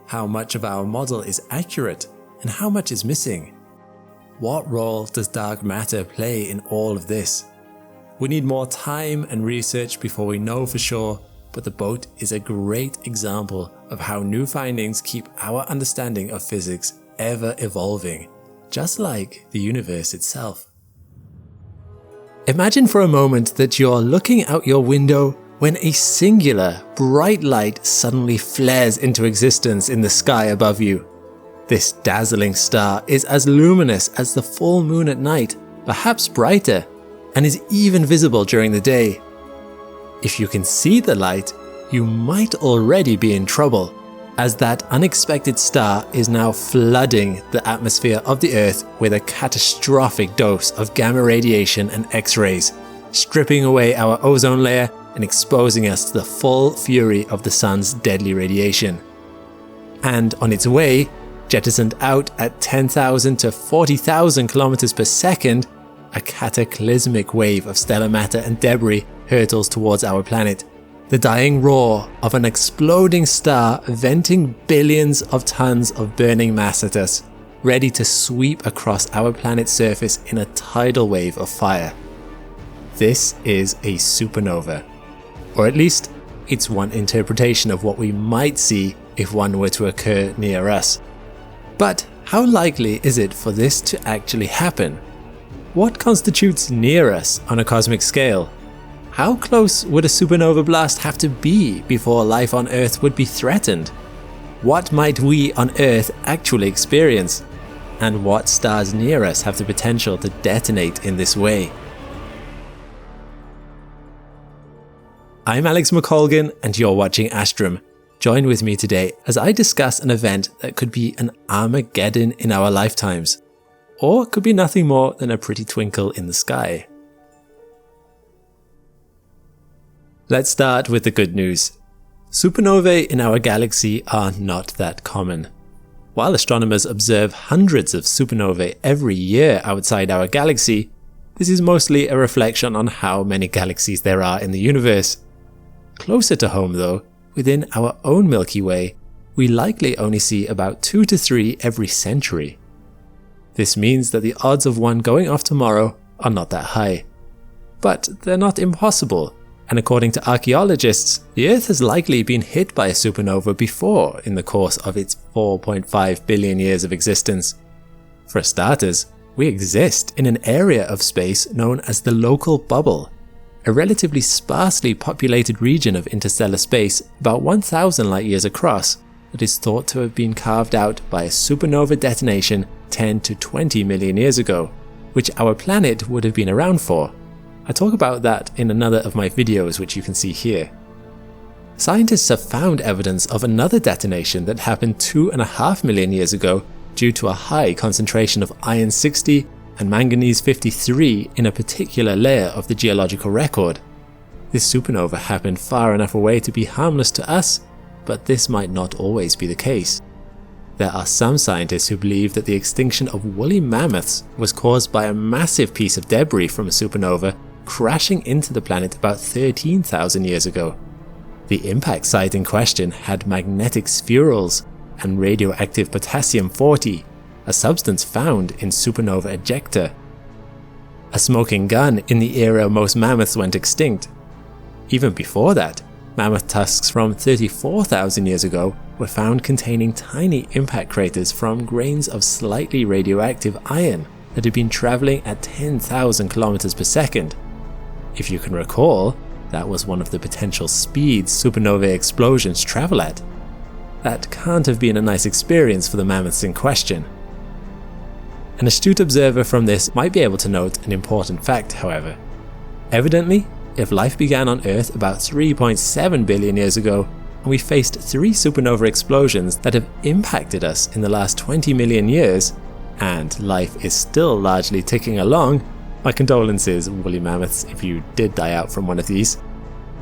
How much of our model is accurate and how much is missing? What role does dark matter play in all of this? We need more time and research before we know for sure, but the BOT is a great example of how new findings keep our understanding of physics ever evolving, just like the universe itself. Imagine for a moment that you're looking out your window when a singular, bright light suddenly flares into existence in the sky above you. This dazzling star is as luminous as the full moon at night, perhaps brighter, and is even visible during the day. If you can see the light, you might already be in trouble, as that unexpected star is now flooding the atmosphere of the Earth with a catastrophic dose of gamma radiation and X-rays, stripping away our ozone layer and exposing us to the full fury of the sun's deadly radiation. And on its way, jettisoned out at 10,000 to 40,000 kilometers per second, a cataclysmic wave of stellar matter and debris hurtles towards our planet. The dying roar of an exploding star venting billions of tons of burning mass at us, ready to sweep across our planet's surface in a tidal wave of fire. This is a supernova. Or at least, it's one interpretation of what we might see if one were to occur near us. But how likely is it for this to actually happen? What constitutes near us on a cosmic scale? How close would a supernova blast have to be before life on Earth would be threatened? What might we on Earth actually experience? And what stars near us have the potential to detonate in this way? I'm Alex McColgan and you're watching Astrum. Join with me today as I discuss an event that could be an Armageddon in our lifetimes, or could be nothing more than a pretty twinkle in the sky. Let's start with the good news. Supernovae in our galaxy are not that common. While astronomers observe hundreds of supernovae every year outside our galaxy, this is mostly a reflection on how many galaxies there are in the universe. Closer to home though, within our own Milky Way, we likely only see about 2 to 3 every century. This means that the odds of one going off tomorrow are not that high. But they're not impossible, and according to archaeologists, the Earth has likely been hit by a supernova before in the course of its 4.5 billion years of existence. For starters, we exist in an area of space known as the local bubble, a relatively sparsely populated region of interstellar space about 1,000 light-years across that is thought to have been carved out by a supernova detonation 10 to 20 million years ago, which our planet would have been around for. I talk about that in another of my videos, which you can see here. Scientists have found evidence of another detonation that happened 2.5 million years ago due to a high concentration of iron-60 and manganese-53 in a particular layer of the geological record. This supernova happened far enough away to be harmless to us, but this might not always be the case. There are some scientists who believe that the extinction of woolly mammoths was caused by a massive piece of debris from a supernova crashing into the planet about 13,000 years ago. The impact site in question had magnetic spherules and radioactive potassium-40, a substance found in supernova ejecta. A smoking gun in the era most mammoths went extinct. Even before that, mammoth tusks from 34,000 years ago were found containing tiny impact craters from grains of slightly radioactive iron that had been traveling at 10,000 kilometers per second. If you can recall, that was one of the potential speeds supernovae explosions travel at. That can't have been a nice experience for the mammoths in question. An astute observer from this might be able to note an important fact, however. Evidently, if life began on Earth about 3.7 billion years ago, and we faced 3 supernova explosions that have impacted us in the last 20 million years, and life is still largely ticking along, my condolences, woolly mammoths, if you did die out from one of these,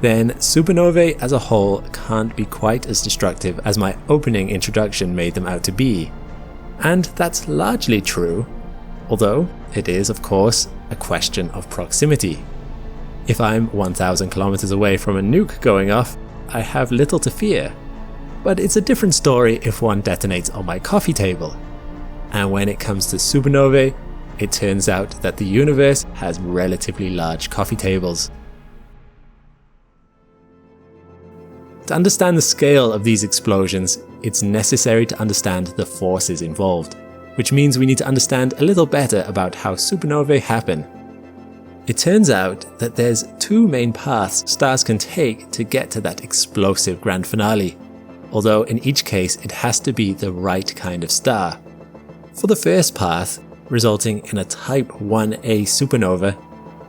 then supernovae as a whole can't be quite as destructive as my opening introduction made them out to be. And that's largely true, although it is, of course, a question of proximity. If I'm 1,000 kilometers away from a nuke going off, I have little to fear. But it's a different story if one detonates on my coffee table. And when it comes to supernovae, it turns out that the universe has relatively large coffee tables. To understand the scale of these explosions, it's necessary to understand the forces involved, which means we need to understand a little better about how supernovae happen. It turns out that there's 2 main paths stars can take to get to that explosive grand finale, although in each case it has to be the right kind of star. For the first path, resulting in a Type 1a supernova,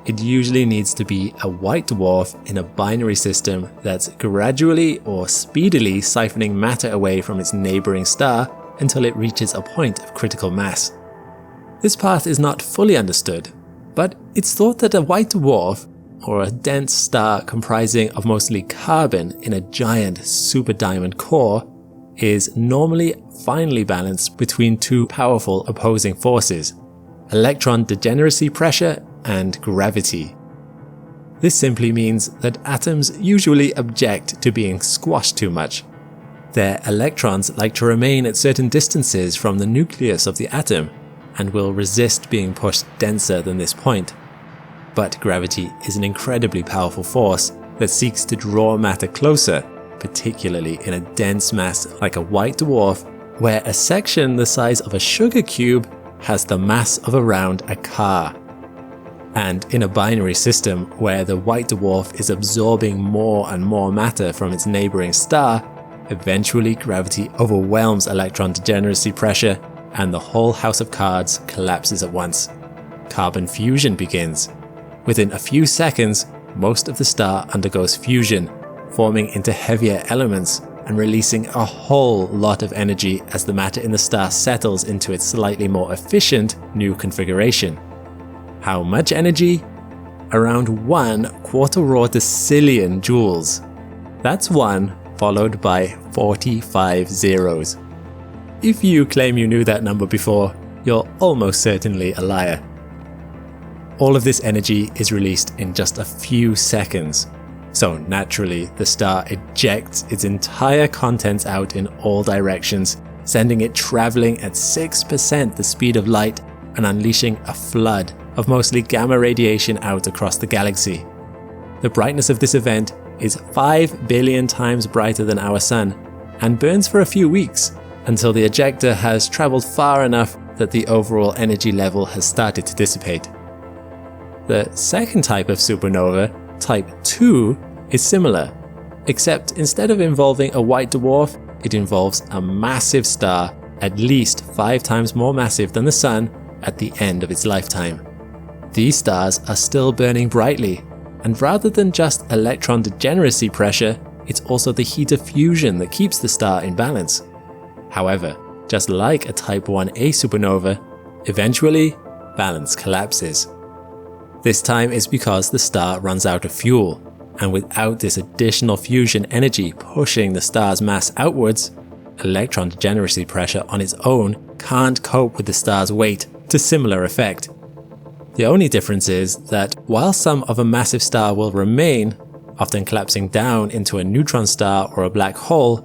it usually needs to be a white dwarf in a binary system that's gradually or speedily siphoning matter away from its neighbouring star until it reaches a point of critical mass. This path is not fully understood, but it's thought that a white dwarf, or a dense star comprising of mostly carbon in a giant superdiamond core, is normally finely balanced between 2 powerful opposing forces: electron degeneracy pressure and gravity. This simply means that atoms usually object to being squashed too much. Their electrons like to remain at certain distances from the nucleus of the atom and will resist being pushed denser than this point. But gravity is an incredibly powerful force that seeks to draw matter closer, particularly in a dense mass like a white dwarf, where a section the size of a sugar cube has the mass of around a car. And in a binary system where the white dwarf is absorbing more and more matter from its neighbouring star, eventually gravity overwhelms electron degeneracy pressure and the whole house of cards collapses at once. Carbon fusion begins. Within a few seconds, most of the star undergoes fusion, forming into heavier elements and releasing a whole lot of energy as the matter in the star settles into its slightly more efficient new configuration. How much energy? Around 1/4 decillion joules. That's 1 followed by 45 zeros. if you claim you knew that number before, you're almost certainly a liar. All of this energy is released in just a few seconds. So naturally, the star ejects its entire contents out in all directions, sending it traveling at 6% the speed of light and unleashing a flood of mostly gamma radiation out across the galaxy. The brightness of this event is 5 billion times brighter than our Sun and burns for a few weeks until the ejector has traveled far enough that the overall energy level has started to dissipate. The second type of supernova, type 2, is similar, except instead of involving a white dwarf, it involves a massive star at least 5 times more massive than the Sun at the end of its lifetime. These stars are still burning brightly, and rather than just electron degeneracy pressure, it's also the heat of fusion that keeps the star in balance. However, just like a type 1a supernova, eventually balance collapses. This time is because the star runs out of fuel, and without this additional fusion energy pushing the star's mass outwards, electron degeneracy pressure on its own can't cope with the star's weight to similar effect. The only difference is that while some of a massive star will remain, often collapsing down into a neutron star or a black hole,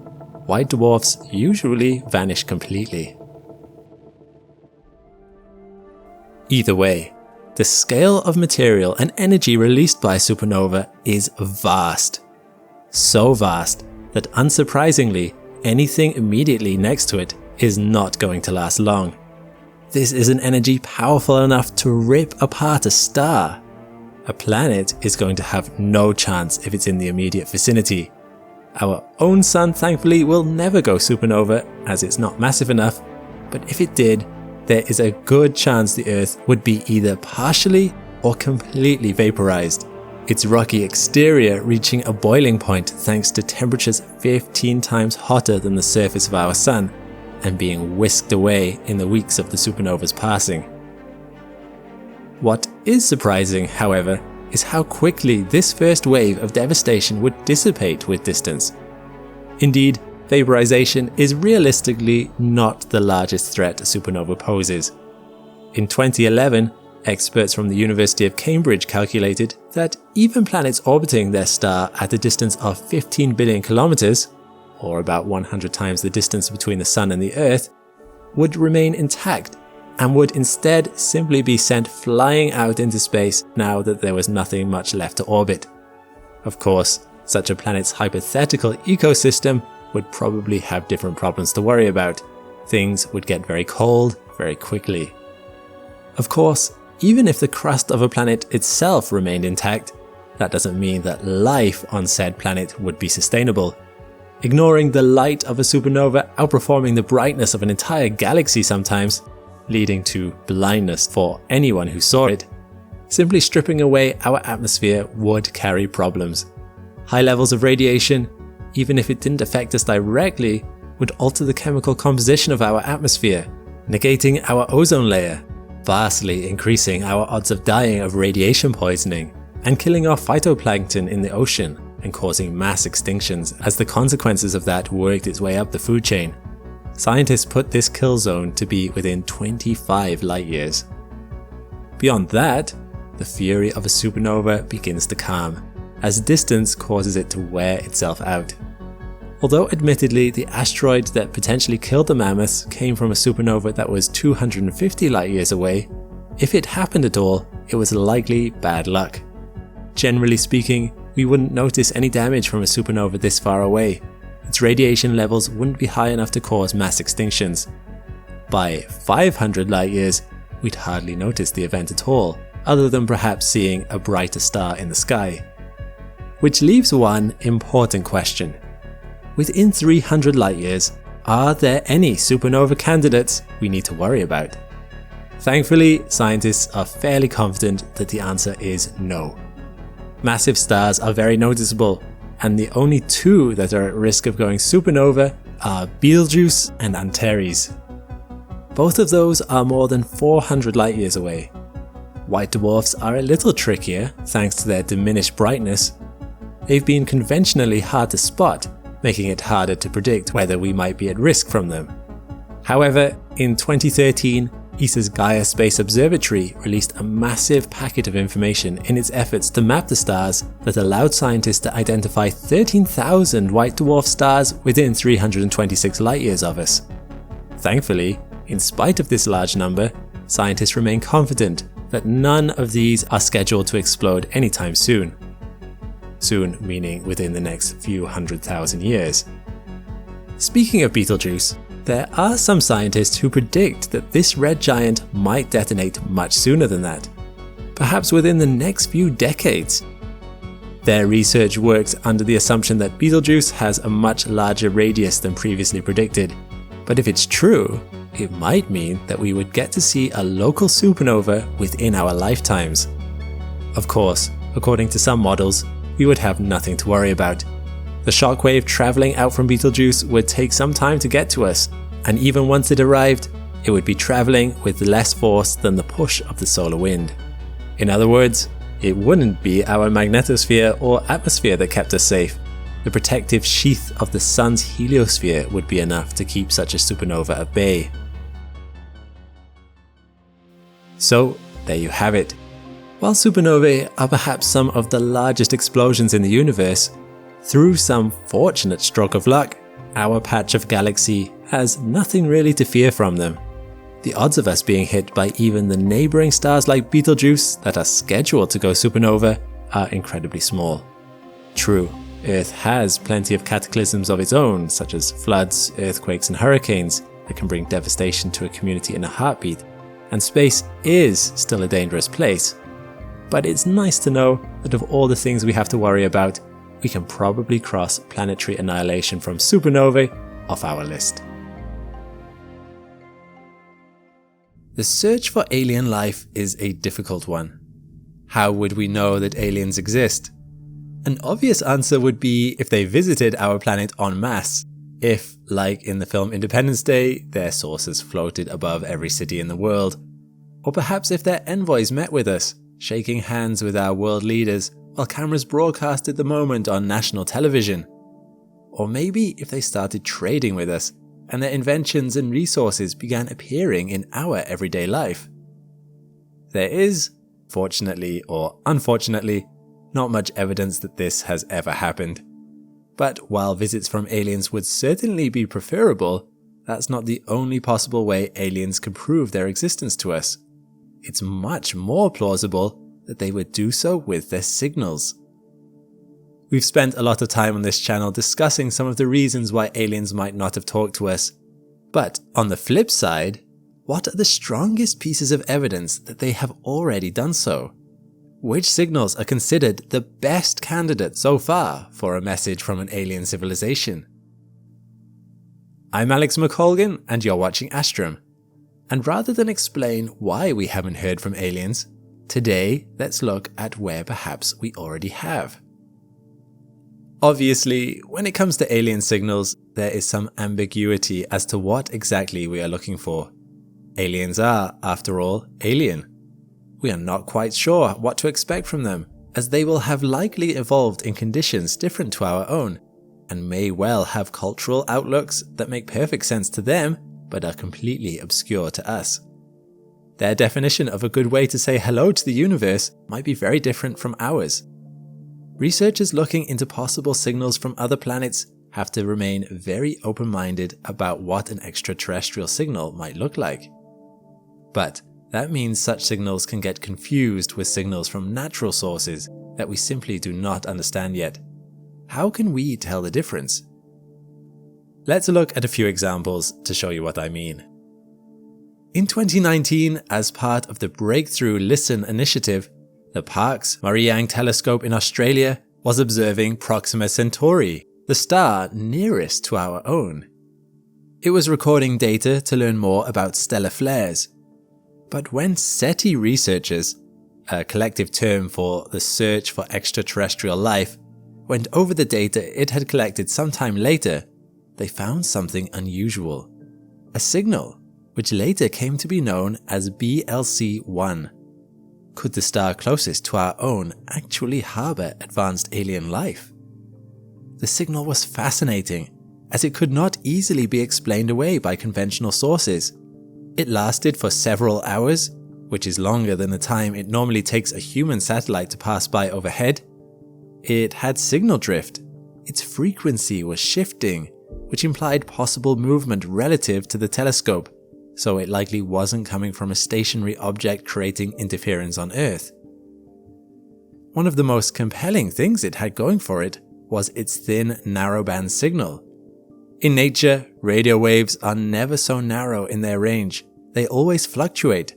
white dwarfs usually vanish completely. Either way, the scale of material and energy released by a supernova is vast. So vast that unsurprisingly, anything immediately next to it is not going to last long. This is an energy powerful enough to rip apart a star. A planet is going to have no chance if it's in the immediate vicinity. Our own Sun, thankfully, will never go supernova as it's not massive enough, but if it did, there is a good chance the Earth would be either partially or completely vaporized, its rocky exterior reaching a boiling point thanks to temperatures 15 times hotter than the surface of our Sun, and being whisked away in the weeks of the supernova's passing. What is surprising, however, is how quickly this first wave of devastation would dissipate with distance. Indeed, vaporization is realistically not the largest threat a supernova poses. In 2011, experts from the University of Cambridge calculated that even planets orbiting their star at a distance of 15 billion kilometers, or about 100 times the distance between the Sun and the Earth, would remain intact and would instead simply be sent flying out into space now that there was nothing much left to orbit. Of course, such a planet's hypothetical ecosystem would probably have different problems to worry about. Things would get very cold very quickly. Of course, even if the crust of a planet itself remained intact, that doesn't mean that life on said planet would be sustainable. Ignoring the light of a supernova outperforming the brightness of an entire galaxy sometimes, leading to blindness for anyone who saw it, simply stripping away our atmosphere would carry problems. High levels of radiation, even if it didn't affect us directly, would alter the chemical composition of our atmosphere, negating our ozone layer, vastly increasing our odds of dying of radiation poisoning, and killing off phytoplankton in the ocean, and causing mass extinctions as the consequences of that worked its way up the food chain. Scientists put this kill zone to be within 25 light years. Beyond that, the fury of a supernova begins to calm, as distance causes it to wear itself out. Although admittedly the asteroid that potentially killed the mammoths came from a supernova that was 250 light years away, if it happened at all, it was likely bad luck. Generally speaking, we wouldn't notice any damage from a supernova this far away. Its radiation levels wouldn't be high enough to cause mass extinctions. By 500 light years, we'd hardly notice the event at all, other than perhaps seeing a brighter star in the sky. Which leaves one important question. Within 300 light years, are there any supernova candidates we need to worry about? Thankfully, scientists are fairly confident that the answer is no. Massive stars are very noticeable, and the only two that are at risk of going supernova are Betelgeuse and Antares. Both of those are more than 400 light years away. White dwarfs are a little trickier thanks to their diminished brightness. They've been conventionally hard to spot, making it harder to predict whether we might be at risk from them. However, in 2013, ESA's Gaia Space Observatory released a massive packet of information in its efforts to map the stars that allowed scientists to identify 13,000 white dwarf stars within 326 light-years of us. Thankfully, in spite of this large number, scientists remain confident that none of these are scheduled to explode anytime soon. Soon meaning within the next few 100,000 years. Speaking of Betelgeuse, there are some scientists who predict that this red giant might detonate much sooner than that, perhaps within the next few decades. Their research works under the assumption that Betelgeuse has a much larger radius than previously predicted, but if it's true, it might mean that we would get to see a local supernova within our lifetimes. Of course, according to some models, we would have nothing to worry about. The shockwave traveling out from Betelgeuse would take some time to get to us, and even once it arrived, it would be traveling with less force than the push of the solar wind. In other words, it wouldn't be our magnetosphere or atmosphere that kept us safe. The protective sheath of the sun's heliosphere would be enough to keep such a supernova at bay. So, there you have it. While supernovae are perhaps some of the largest explosions in the universe, through some fortunate stroke of luck, our patch of galaxy has nothing really to fear from them. The odds of us being hit by even the neighbouring stars like Betelgeuse that are scheduled to go supernova are incredibly small. True, Earth has plenty of cataclysms of its own, such as floods, earthquakes and hurricanes that can bring devastation to a community in a heartbeat, and space is still a dangerous place. But it's nice to know that of all the things we have to worry about, we can probably cross planetary annihilation from supernovae off our list. The search for alien life is a difficult one. How would we know that aliens exist? An obvious answer would be if they visited our planet en masse. If, like in the film Independence Day, their sources floated above every city in the world. Or perhaps if their envoys met with us, shaking hands with our world leaders while cameras broadcasted the moment on national television. Or maybe if they started trading with us and their inventions and resources began appearing in our everyday life. There is, fortunately or unfortunately, not much evidence that this has ever happened. But while visits from aliens would certainly be preferable, that's not the only possible way aliens could prove their existence to us. It's much more plausible that they would do so with their signals. We've spent a lot of time on this channel discussing some of the reasons why aliens might not have talked to us. But on the flip side, what are the strongest pieces of evidence that they have already done so? Which signals are considered the best candidate so far for a message from an alien civilization? I'm Alex McColgan and you're watching Astrum. And rather than explain why we haven't heard from aliens, today let's look at where perhaps we already have. Obviously, when it comes to alien signals, there is some ambiguity as to what exactly we are looking for. Aliens are, after all, alien. We are not quite sure what to expect from them, as they will have likely evolved in conditions different to our own, and may well have cultural outlooks that make perfect sense to them, but are completely obscure to us. Their definition of a good way to say hello to the universe might be very different from ours. Researchers looking into possible signals from other planets have to remain very open-minded about what an extraterrestrial signal might look like. But that means such signals can get confused with signals from natural sources that we simply do not understand yet. How can we tell the difference? Let's look at a few examples to show you what I mean. In 2019, as part of the Breakthrough Listen initiative, the Parkes Murray-Yang telescope in Australia was observing Proxima Centauri, the star nearest to our own. It was recording data to learn more about stellar flares. But when SETI researchers, a collective term for the search for extraterrestrial life, went over the data it had collected sometime later, they found something unusual. A signal, which later came to be known as BLC-1. Could the star closest to our own actually harbour advanced alien life? The signal was fascinating, as it could not easily be explained away by conventional sources. It lasted for several hours, which is longer than the time it normally takes a human satellite to pass by overhead. It had signal drift. Its frequency was shifting, which implied possible movement relative to the telescope, so it likely wasn't coming from a stationary object creating interference on Earth. One of the most compelling things it had going for it was its thin, narrowband signal. In nature, radio waves are never so narrow in their range. They always fluctuate.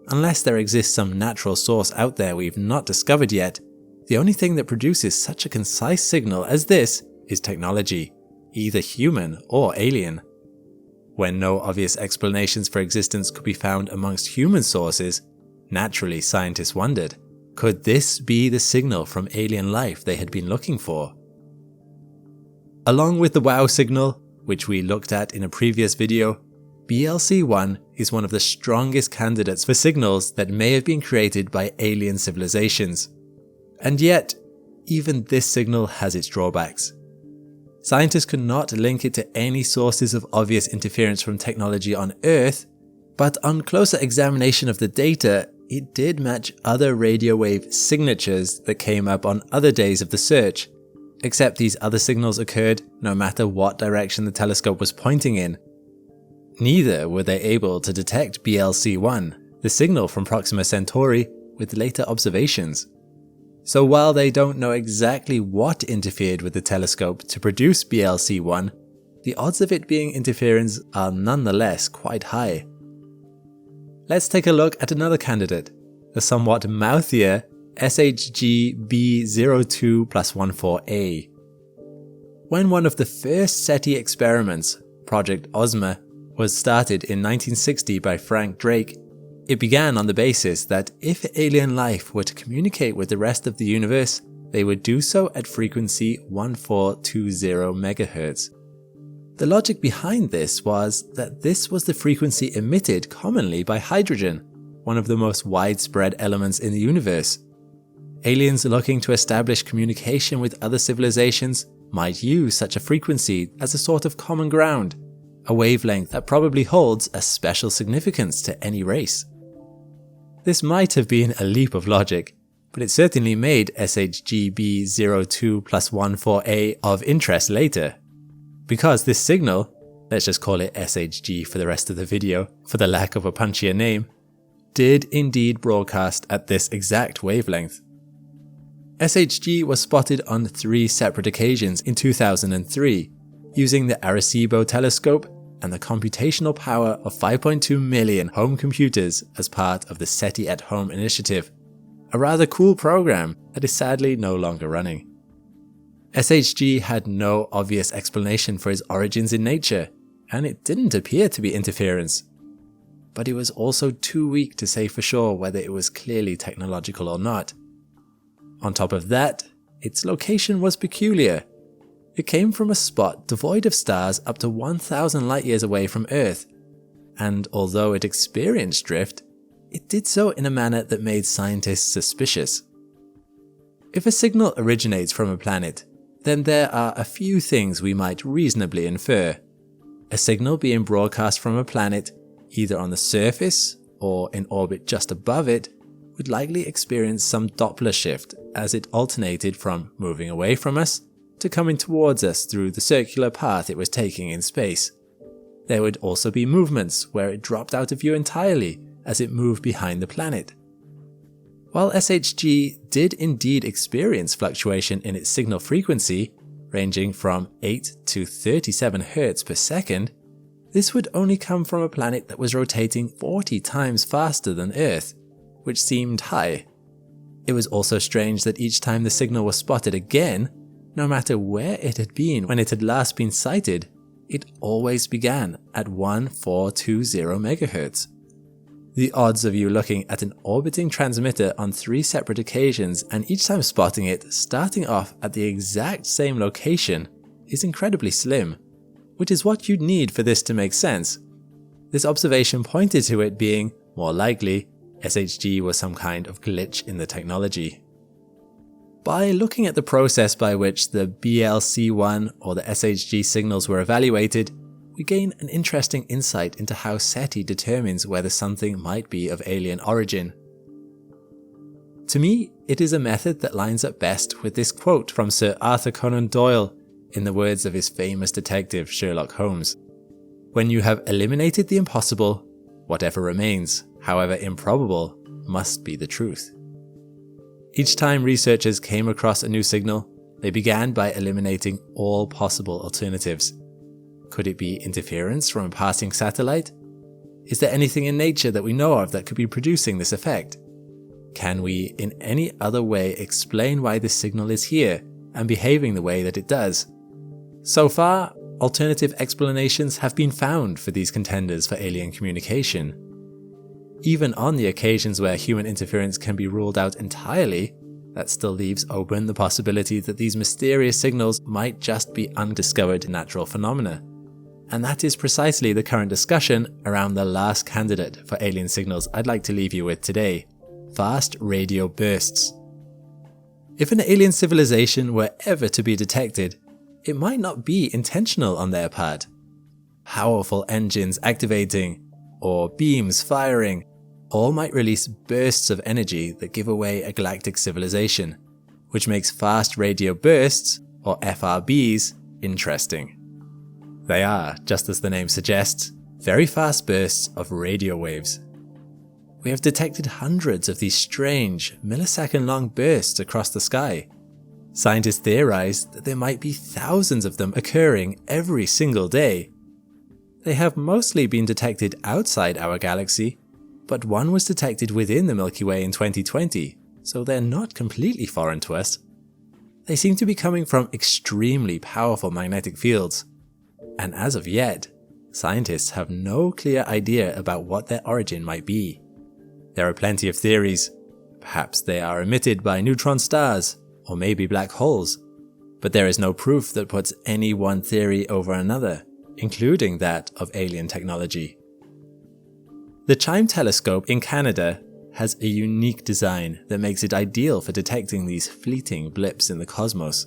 Unless there exists some natural source out there we've not discovered yet, the only thing that produces such a concise signal as this is technology, either human or alien. When no obvious explanations for existence could be found amongst human sources, naturally scientists wondered, could this be the signal from alien life they had been looking for? Along with the WOW signal, which we looked at in a previous video, BLC-1 is one of the strongest candidates for signals that may have been created by alien civilizations. And yet, even this signal has its drawbacks. Scientists could not link it to any sources of obvious interference from technology on Earth, but on closer examination of the data, it did match other radio wave signatures that came up on other days of the search, except these other signals occurred no matter what direction the telescope was pointing in. Neither were they able to detect BLC-1, the signal from Proxima Centauri, with later observations. So while they don't know exactly what interfered with the telescope to produce BLC-1, the odds of it being interference are nonetheless quite high. Let's take a look at another candidate, the somewhat mouthier SHG B02+14A. When one of the first SETI experiments, Project Ozma, was started in 1960 by Frank Drake, it began on the basis that if alien life were to communicate with the rest of the universe, they would do so at frequency 1420 MHz. The logic behind this was that this was the frequency emitted commonly by hydrogen, one of the most widespread elements in the universe. Aliens looking to establish communication with other civilizations might use such a frequency as a sort of common ground, a wavelength that probably holds a special significance to any race. This might have been a leap of logic, but it certainly made SHG B02+14A of interest later. Because this signal, let's just call it SHG for the rest of the video, for the lack of a punchier name, did indeed broadcast at this exact wavelength. SHG was spotted on 3 separate occasions in 2003, using the Arecibo telescope and the computational power of 5.2 million home computers as part of the SETI at Home initiative, a rather cool program that is sadly no longer running. SHG had no obvious explanation for its origins in nature, and it didn't appear to be interference. But it was also too weak to say for sure whether it was clearly technological or not. On top of that, its location was peculiar. It came from a spot devoid of stars up to 1,000 light years away from Earth, and although it experienced drift, it did so in a manner that made scientists suspicious. If a signal originates from a planet, then there are a few things we might reasonably infer. A signal being broadcast from a planet, either on the surface or in orbit just above it, would likely experience some Doppler shift as it alternated from moving away from us to coming towards us through the circular path it was taking in space. There would also be movements where it dropped out of view entirely as it moved behind the planet. While SHG did indeed experience fluctuation in its signal frequency, ranging from 8 to 37 Hz per second, this would only come from a planet that was rotating 40 times faster than Earth, which seemed high. It was also strange that each time the signal was spotted again, no matter where it had been when it had last been sighted, it always began at 1420 MHz. The odds of you looking at an orbiting transmitter on 3 separate occasions and each time spotting it starting off at the exact same location is incredibly slim, which is what you'd need for this to make sense. This observation pointed to it being, more likely, SHG was some kind of glitch in the technology. By looking at the process by which the BLC1 or the SHG signals were evaluated, we gain an interesting insight into how SETI determines whether something might be of alien origin. To me, it is a method that lines up best with this quote from Sir Arthur Conan Doyle, in the words of his famous detective Sherlock Holmes. "When you have eliminated the impossible, whatever remains, however improbable, must be the truth." Each time researchers came across a new signal, they began by eliminating all possible alternatives. Could it be interference from a passing satellite? Is there anything in nature that we know of that could be producing this effect? Can we in any other way explain why this signal is here and behaving the way that it does? So far, alternative explanations have been found for these contenders for alien communication. Even on the occasions where human interference can be ruled out entirely, that still leaves open the possibility that these mysterious signals might just be undiscovered natural phenomena. And that is precisely the current discussion around the last candidate for alien signals I'd like to leave you with today: fast radio bursts. If an alien civilization were ever to be detected, it might not be intentional on their part. Powerful engines activating, or beams firing, all might release bursts of energy that give away a galactic civilization, which makes fast radio bursts, or FRBs, interesting. They are, just as the name suggests, very fast bursts of radio waves. We have detected hundreds of these strange, millisecond-long bursts across the sky. Scientists theorize that there might be thousands of them occurring every single day. They have mostly been detected outside our galaxy, but one was detected within the Milky Way in 2020, so they're not completely foreign to us. They seem to be coming from extremely powerful magnetic fields, and as of yet, scientists have no clear idea about what their origin might be. There are plenty of theories. Perhaps they are emitted by neutron stars, or maybe black holes, but there is no proof that puts any one theory over another, including that of alien technology. The CHIME telescope in Canada has a unique design that makes it ideal for detecting these fleeting blips in the cosmos.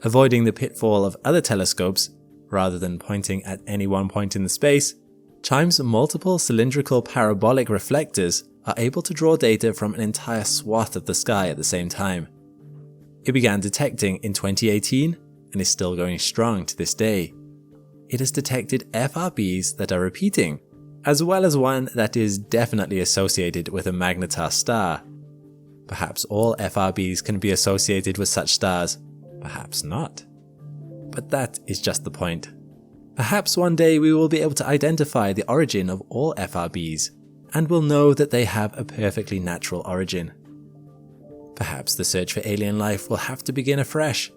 Avoiding the pitfall of other telescopes, rather than pointing at any one point in the space, CHIME's multiple cylindrical parabolic reflectors are able to draw data from an entire swath of the sky at the same time. It began detecting in 2018 and is still going strong to this day. It has detected FRBs that are repeating, as well as one that is definitely associated with a magnetar star. Perhaps all FRBs can be associated with such stars, perhaps not. But that is just the point. Perhaps one day we will be able to identify the origin of all FRBs, and will know that they have a perfectly natural origin. Perhaps the search for alien life will have to begin afresh,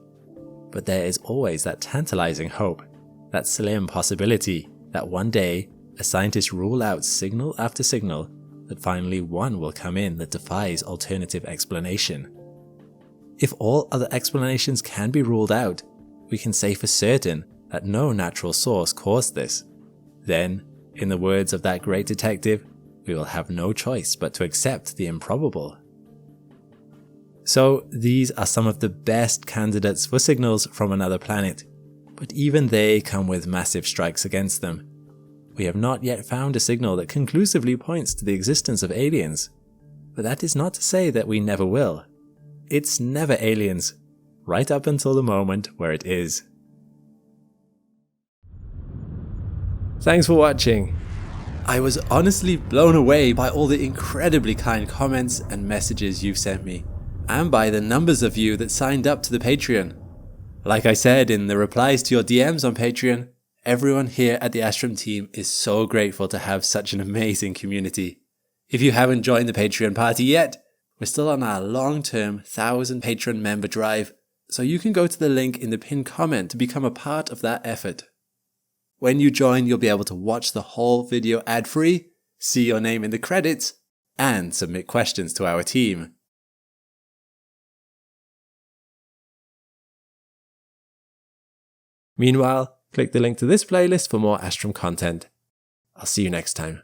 but there is always that tantalizing hope, that slim possibility that one day as scientists rule out signal after signal, that finally one will come in that defies alternative explanation. If all other explanations can be ruled out, we can say for certain that no natural source caused this. Then, in the words of that great detective, we will have no choice but to accept the improbable. So these are some of the best candidates for signals from another planet, but even they come with massive strikes against them. We have not yet found a signal that conclusively points to the existence of aliens, but that is not to say that we never will. It's never aliens, right up until the moment where it is. Thanks for watching. I was honestly blown away by all the incredibly kind comments and messages you've sent me, and by the numbers of you that signed up to the Patreon. Like I said in the replies to your DMs on Patreon, everyone here at the Astrum team is so grateful to have such an amazing community. If you haven't joined the Patreon party yet, we're still on our long-term 1,000 patron member drive, so you can go to the link in the pinned comment to become a part of that effort. When you join, you'll be able to watch the whole video ad-free, see your name in the credits, and submit questions to our team. Meanwhile, click the link to this playlist for more Astrum content. I'll see you next time.